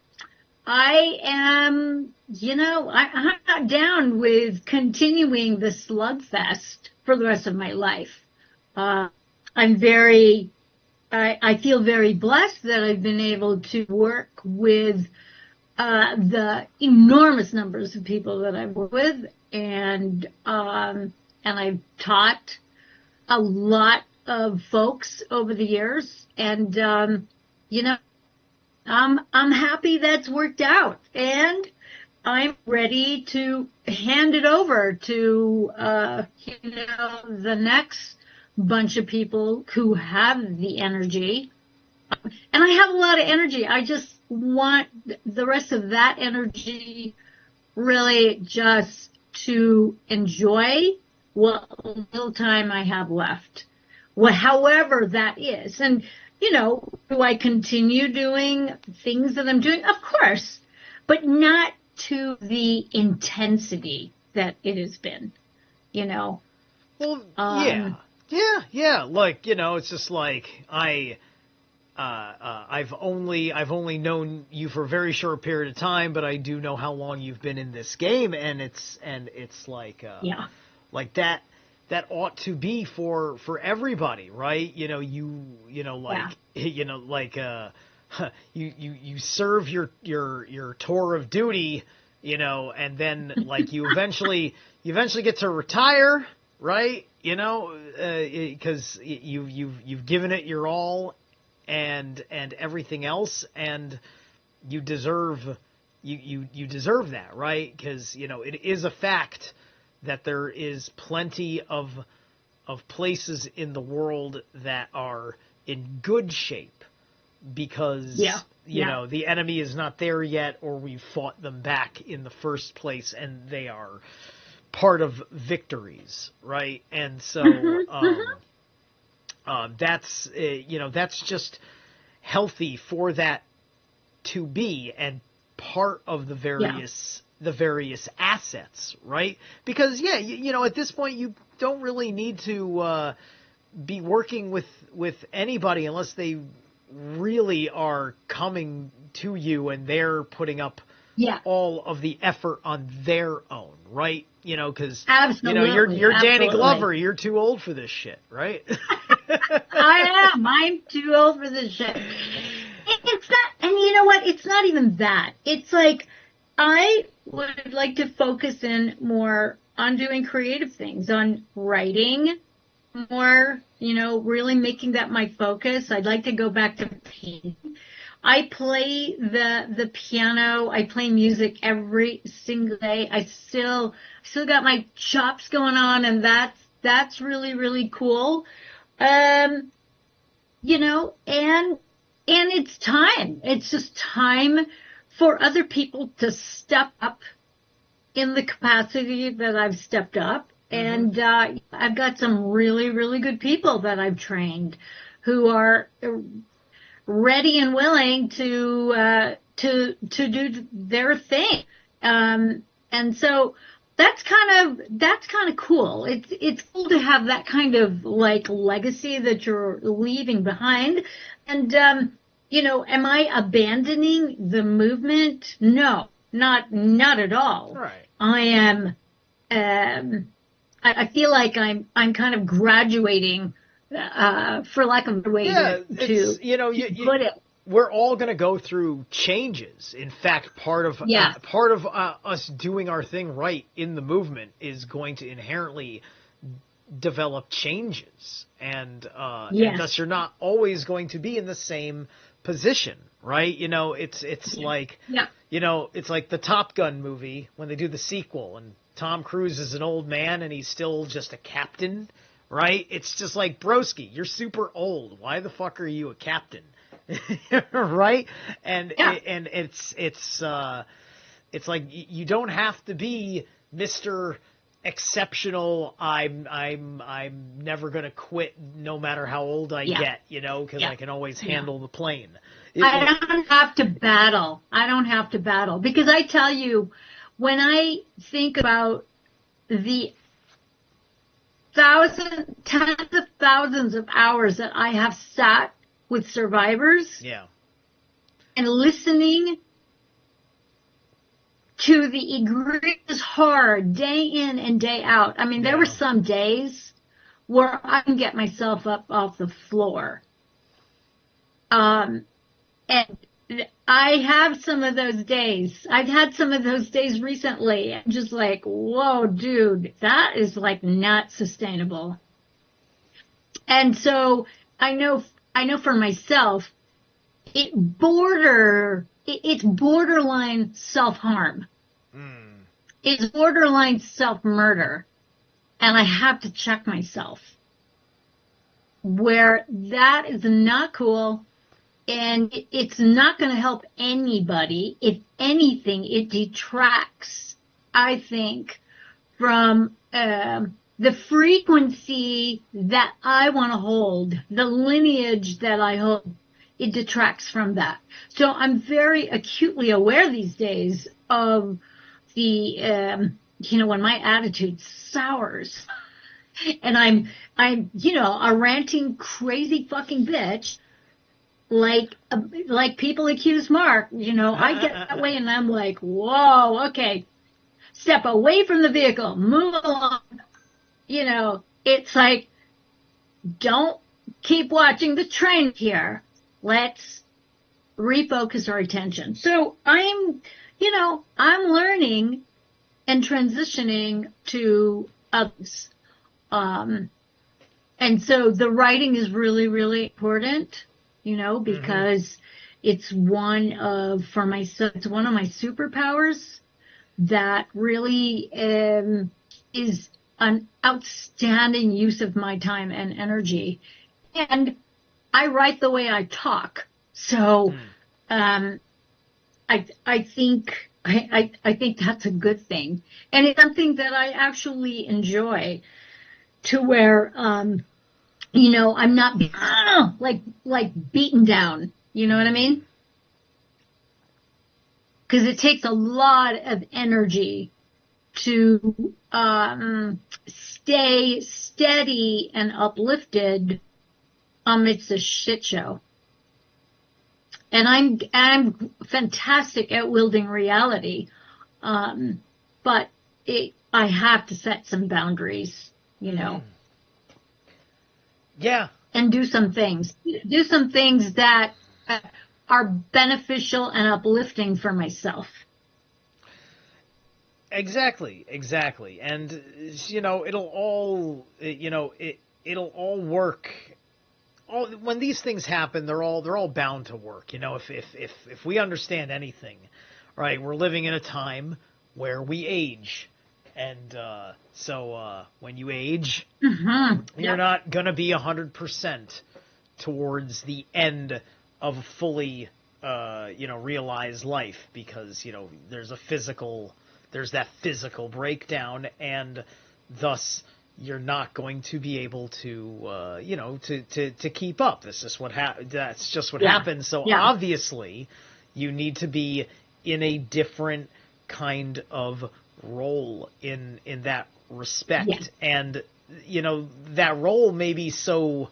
S2: I am, I'm not down with continuing the slugfest for the rest of my life. Uh, I'm I feel very blessed that I've been able to work with the enormous numbers of people that I've worked with, and I've taught a lot of folks over the years, and you know, I'm happy that's worked out, and I'm ready to hand it over to the next bunch of people who have the energy. And I have a lot of energy. I just want the rest of that energy really just to enjoy what little time I have left. However that is. And, do I continue doing things that I'm doing? Of course, but not to the intensity that it has been,
S1: Well, yeah. Like, it's just like I've only known you for a very short period of time, but I do know how long you've been in this game, and it's like like that ought to be for everybody, right? You serve your tour of duty, and then like you eventually get to retire, right? Because you've given it your all and everything else, and you deserve that, right? Because it is a fact that there is plenty of places in the world that are in good shape because the enemy is not there yet, or we've fought them back in the first place, and they are part of victories, right? And so that's just healthy for that to be, and part of the various assets, right? Because at this point you don't really need to be working with anybody unless they really are coming to you and they're putting up all of the effort on their own, right? Because you're Danny Glover, you're too old for this shit, right?
S2: I am. I'm too old for this shit. It's not, and you know what? It's not even that. It's like I would like to focus in more on doing creative things, on writing more, really making that my focus. I'd like to go back to painting. I play the piano. I play music every single day. I still got my chops going on, and that's really, really cool. And it's time. It's just time for other people to step up in the capacity that I've stepped up. Mm-hmm. And I've got some really, really good people that I've trained who are ready and willing to do their thing. And so that's kind of cool. It's cool to have that kind of like legacy that you're leaving behind. And am I abandoning the movement? No, not at all.
S1: Right.
S2: I am. I feel like I'm kind of graduating, for lack of a way to put it.
S1: We're all going to go through changes. In fact, part of us doing our thing right in the movement is going to inherently develop changes, and thus you're not always going to be in the same position, right? It's like it's like the Top Gun movie when they do the sequel, and Tom Cruise is an old man and he's still just a captain, right? It's just like, broski, you're super old. Why the fuck are you a captain? Right? And it's like you don't have to be Mr. Exceptional. I'm never gonna quit no matter how old I get, because I can always handle the plane.
S2: I don't have to battle. Because I tell you, when I think about the tens of thousands of hours that I have sat with survivors, and listening to the egregious horror day in and day out. I mean, there were some days where I can get myself up off the floor. And I have some of those days. I've had some of those days recently. I'm just like, whoa, dude, that is like not sustainable. And so I know for myself, it's borderline self-harm. It's borderline self-murder. And I have to check myself where that is not cool. And it's not going to help anybody. If anything, it detracts, I think, from the frequency that I want to hold, the lineage that I hold. It detracts from that. So I'm very acutely aware these days of the, when my attitude sours and I'm, a ranting, crazy fucking bitch. Like people accuse Mark, I get that way and I'm like, whoa, okay, step away from the vehicle, move along. It's like, don't keep watching the train here. Let's refocus our attention. So I'm learning and transitioning to others. And so the writing is really, really important. Because it's one of my superpowers that really is an outstanding use of my time and energy. And I write the way I talk. So I think that's a good thing. And it's something that I actually enjoy to where I'm not like beaten down. You know what I mean? Because it takes a lot of energy to stay steady and uplifted amidst a shit show. And I'm fantastic at wielding reality, but I have to set some boundaries.
S1: Yeah.
S2: And do some things that are beneficial and uplifting for myself.
S1: Exactly. And, it'll all work. When these things happen, they're all bound to work. If we understand anything, right, we're living in a time where we age. And so when you age, you're not going to be 100% towards the end of a fully, realized life because, there's that physical breakdown, and thus you're not going to be able to, to keep up. That's just what happens. So obviously you need to be in a different kind of role in that respect. And that role may be so,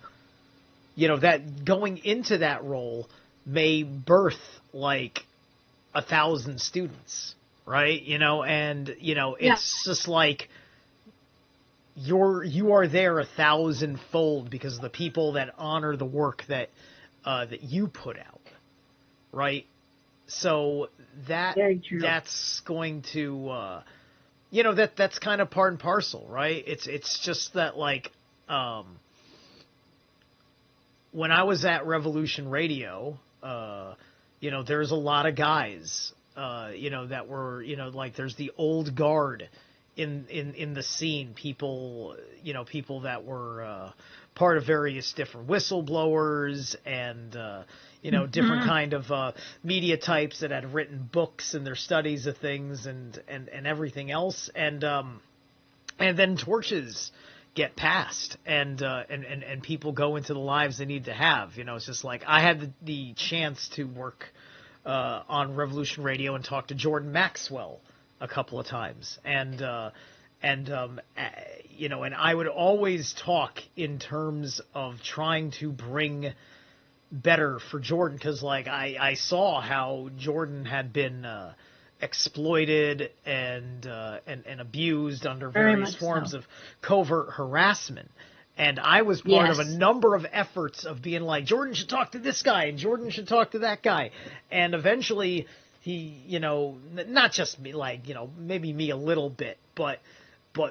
S1: that going into that role may birth like 1,000 students, right? It's just like you are there 1,000-fold because of the people that honor the work that you put out, right? So that's going to that's kind of part and parcel, right? It's just that when I was at Revolution Radio, there's a lot of guys that were there's the old guard in the scene, people that were part of various different whistleblowers and different kind of media types that had written books and their studies of things and everything else, and then torches get passed and people go into the lives they need to have. It's just like I had the chance to work on Revolution Radio and talk to Jordan Maxwell a couple of times, and I would always talk in terms of trying to bring better for Jordan, because I saw how Jordan had been exploited and abused under
S2: Very
S1: various
S2: much
S1: forms
S2: so.
S1: of covert harassment. And I was part of a
S2: Yes.
S1: number of efforts of being like, Jordan should talk to this guy and Jordan should talk to that guy. And eventually he, not just me, like, maybe me a little bit, but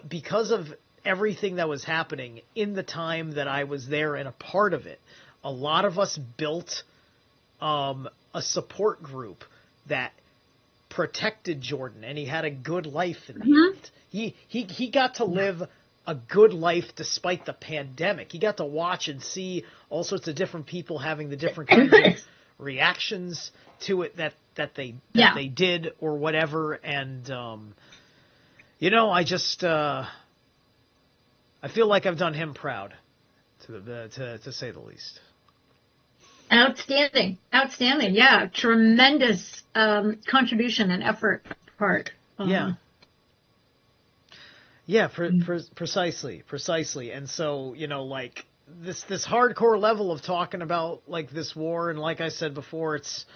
S1: because of everything that was happening in the time that I was there and a part of it, a lot of us built a support group that protected Jordan, and he had a good life in the end. He got to live a good life despite the pandemic. He got to watch and see all sorts of different people having the different kinds of reactions to it that they did or whatever. And I just I feel like I've done him proud, to say the least.
S2: Outstanding. Yeah, tremendous contribution and effort part.
S1: Precisely. And so, like this hardcore level of talking about like this war, and like I said before, it's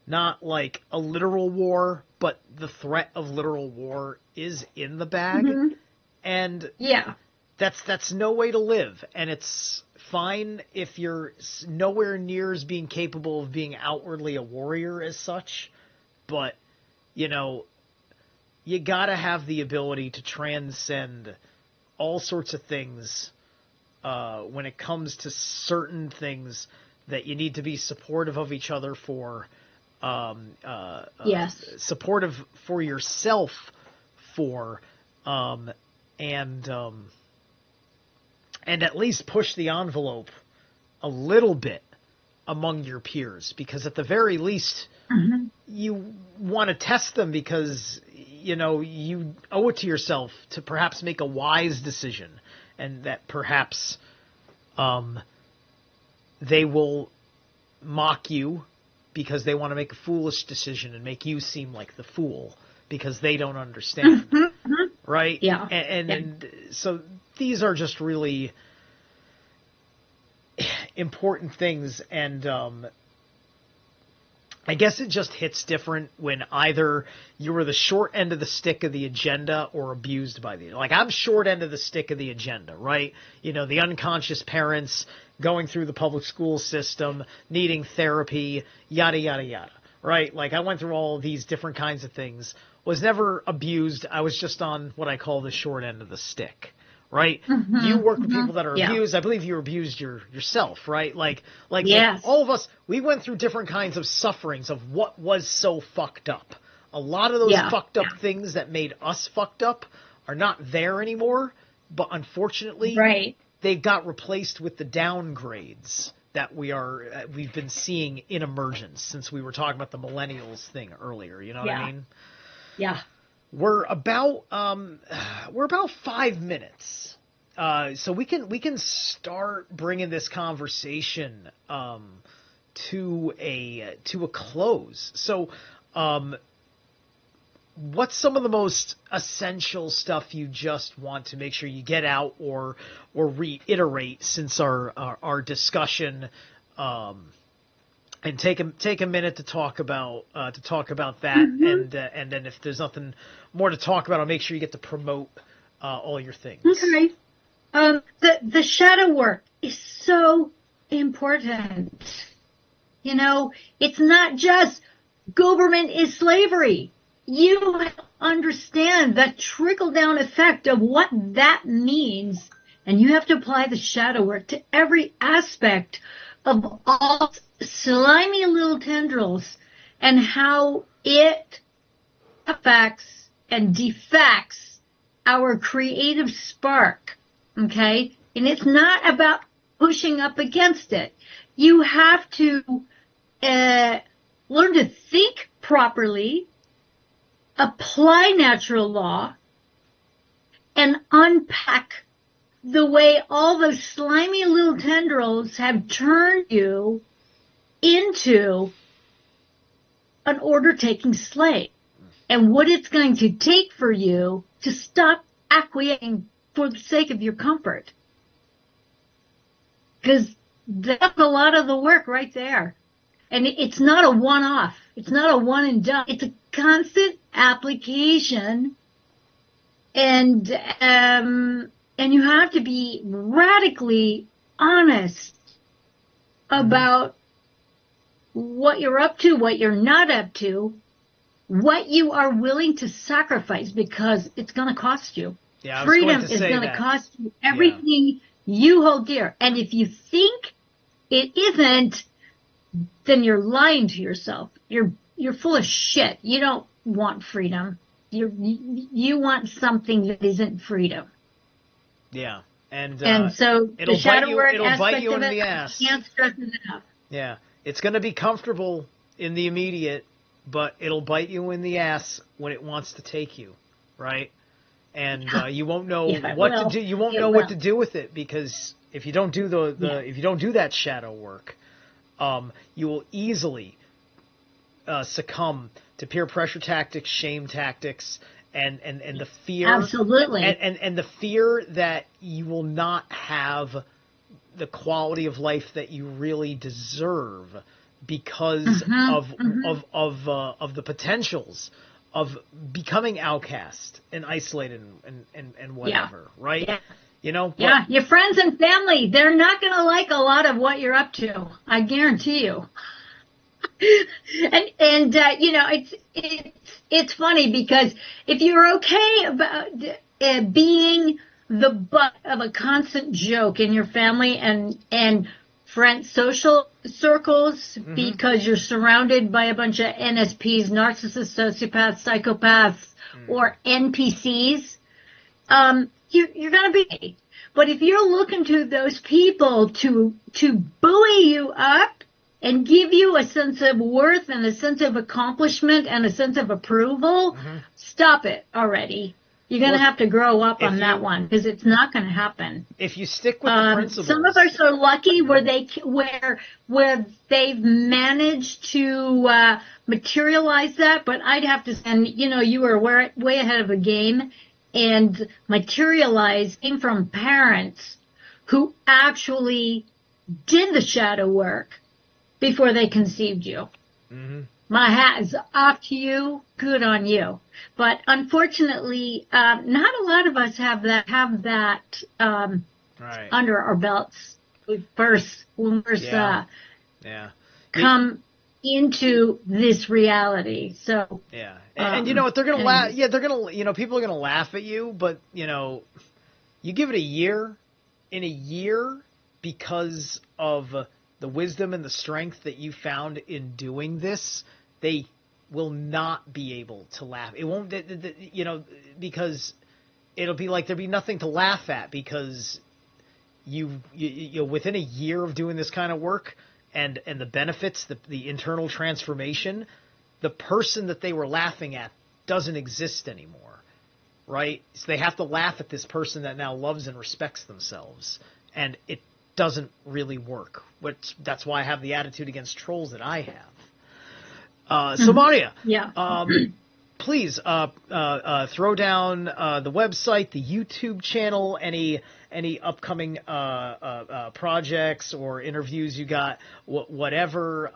S1: not like a literal war, but the threat of literal war is in the bag.
S2: Mm-hmm.
S1: And
S2: yeah,
S1: that's no way to live. And it's fine if you're nowhere near as being capable of being outwardly a warrior as such, but you gotta have the ability to transcend all sorts of things when it comes to certain things that you need to be supportive of each other for,
S2: yes,
S1: supportive for yourself for, and at least push the envelope a little bit among your peers, because at the very least, you want to test them because, you owe it to yourself to perhaps make a wise decision, and that perhaps they will mock you because they want to make a foolish decision and make you seem like the fool because they don't understand. Right?
S2: Yeah.
S1: And so these are just really important things, and I guess it just hits different when either you were the short end of the stick of the agenda or abused by the, like, I'm short end of the stick of the agenda, right? The unconscious parents going through the public school system, needing therapy, yada, yada, yada, right? Like, I went through all these different kinds of things, was never abused. I was just on what I call the short end of the stick. Right? You work with people that are abused. I believe you were abused yourself, right? Like
S2: yes.
S1: all of us, we went through different kinds of sufferings of what was so fucked up. A lot of those fucked up things that made us fucked up are not there anymore, but unfortunately, they got replaced with the downgrades that we've been seeing in emergence since we were talking about the millennials thing earlier. You know what I mean?
S2: Yeah.
S1: We're about 5 minutes, so we can start bringing this conversation to a close. So, what's some of the most essential stuff you just want to make sure you get out or reiterate since our discussion? And take a minute to talk about that, and then if there's nothing more to talk about, I'll make sure you get to promote all your things.
S2: Okay. The shadow work is so important. It's not just government is slavery. You understand the trickle down effect of what that means, and you have to apply the shadow work to every aspect of all slimy little tendrils and how it affects and defects our creative spark, okay? And it's not about pushing up against it. You have to learn to think properly, apply natural law, and unpack the way all those slimy little tendrils have turned you into an order-taking slave, and what it's going to take for you to stop acquiescing for the sake of your comfort. Because that's a lot of the work right there. And it's not a one-off. It's not a one and done. It's a constant application, and you have to be radically honest about what you're up to, what you're not up to, what you are willing to sacrifice, because it's going to cost you.
S1: Yeah,
S2: Freedom is going to cost you everything you hold dear. And if you think it isn't, then you're lying to yourself. You're full of shit. You don't want freedom. You want something that isn't freedom.
S1: Yeah. And
S2: so the shadow work
S1: bite you
S2: aspect
S1: in
S2: of
S1: the
S2: it,
S1: ass.
S2: I can't stress it enough.
S1: Yeah. It's going to be comfortable in the immediate, but it'll bite you in the ass when it wants to take you, right? And you won't know what to do. You won't know what to do with it, because if you don't do if you don't do that shadow work, you will easily succumb to peer pressure tactics, shame tactics, and the fear.
S2: Absolutely.
S1: And the fear that you will not have the quality of life that you really deserve because of the potentials of becoming outcast and isolated and whatever, right?
S2: Yeah.
S1: You know?
S2: Your friends and family, they're not going to like a lot of what you're up to. I guarantee you. and it's funny, because if you're okay about being the butt of a constant joke in your family and friends, social circles, because you're surrounded by a bunch of NSPs, narcissists, sociopaths, psychopaths, or NPCs, you're going to be. But if you're looking to those people to buoy you up and give you a sense of worth and a sense of accomplishment and a sense of approval, stop it already. You're going to have to grow up on that one, because it's not going to happen.
S1: If you stick with the principles.
S2: Some of us are lucky where they've managed to materialize that, but I'd have to say, and you were way ahead of the game, and materializing from parents who actually did the shadow work before they conceived you. My hat is off to you. Good on you. But unfortunately, not a lot of us have that
S1: right.
S2: under our belts when we first come into this reality. So
S1: and you know what, they're gonna laugh. Yeah, they're gonna. People are gonna laugh at you, but you give it a year. In a year, because of the wisdom and the strength that you found in doing this, they will not be able to laugh. It won't, because it'll be like there'll be nothing to laugh at, because you within a year of doing this kind of work and the benefits, the internal transformation, the person that they were laughing at doesn't exist anymore, right? So they have to laugh at this person that now loves and respects themselves, and it doesn't really work. That's why I have the attitude against trolls that I have. So Marja, please throw down the website, the YouTube channel, any upcoming projects or interviews you got, whatever.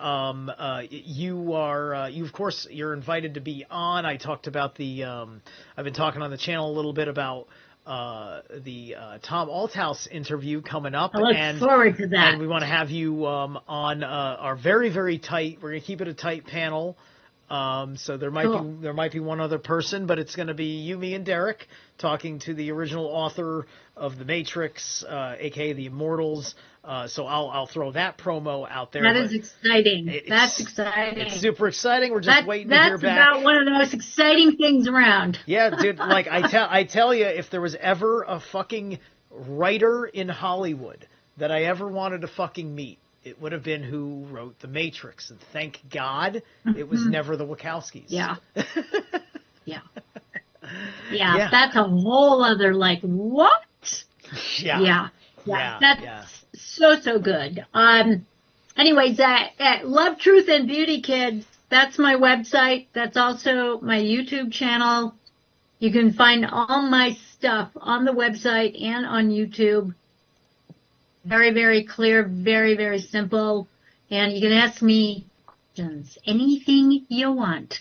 S1: You of course you're invited to be on. I talked about I've been talking on the channel a little bit about the Tom Althouse interview coming up.
S2: I look forward to that.
S1: And we want to have you on our very, very tight. We're going to keep it a tight panel. So there might be one other person, but it's going to be you, me, and Derek talking to the original author of The Matrix, aka The Immortals. So I'll throw that promo out there.
S2: That is exciting. That's exciting.
S1: It's super exciting. We're just waiting to hear back.
S2: That's about one of the most exciting things around.
S1: Yeah, dude. Like I tell you, if there was ever a fucking writer in Hollywood that I ever wanted to fucking meet, it would have been who wrote The Matrix. And thank God it was never the Wachowskis. Yeah.
S2: Yeah. That's a whole other, what? Yeah. That's so good. Anyways, Love, Truth, and Beauty, kids. That's my website. That's also my YouTube channel. You can find all my stuff on the website and on YouTube. Very, very clear, very, very simple. And you can ask me questions, anything you want.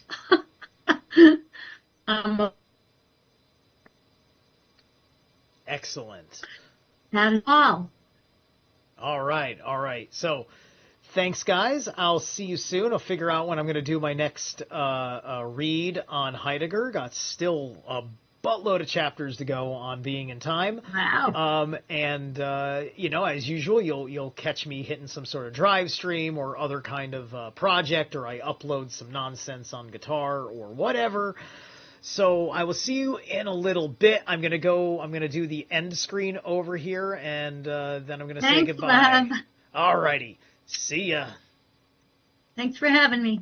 S1: Excellent.
S2: Not at all.
S1: All right. So, thanks, guys. I'll see you soon. I'll figure out when I'm going to do my next read on Heidegger. Got still a buttload of chapters to go on Being in Time.
S2: Wow.
S1: As usual, you'll catch me hitting some sort of drive stream or other kind of project, or I upload some nonsense on guitar or whatever. So I will see you in a little bit. I'm going to do the end screen over here, and then I'm going to say goodbye.
S2: Love.
S1: All righty. See ya.
S2: Thanks for having me.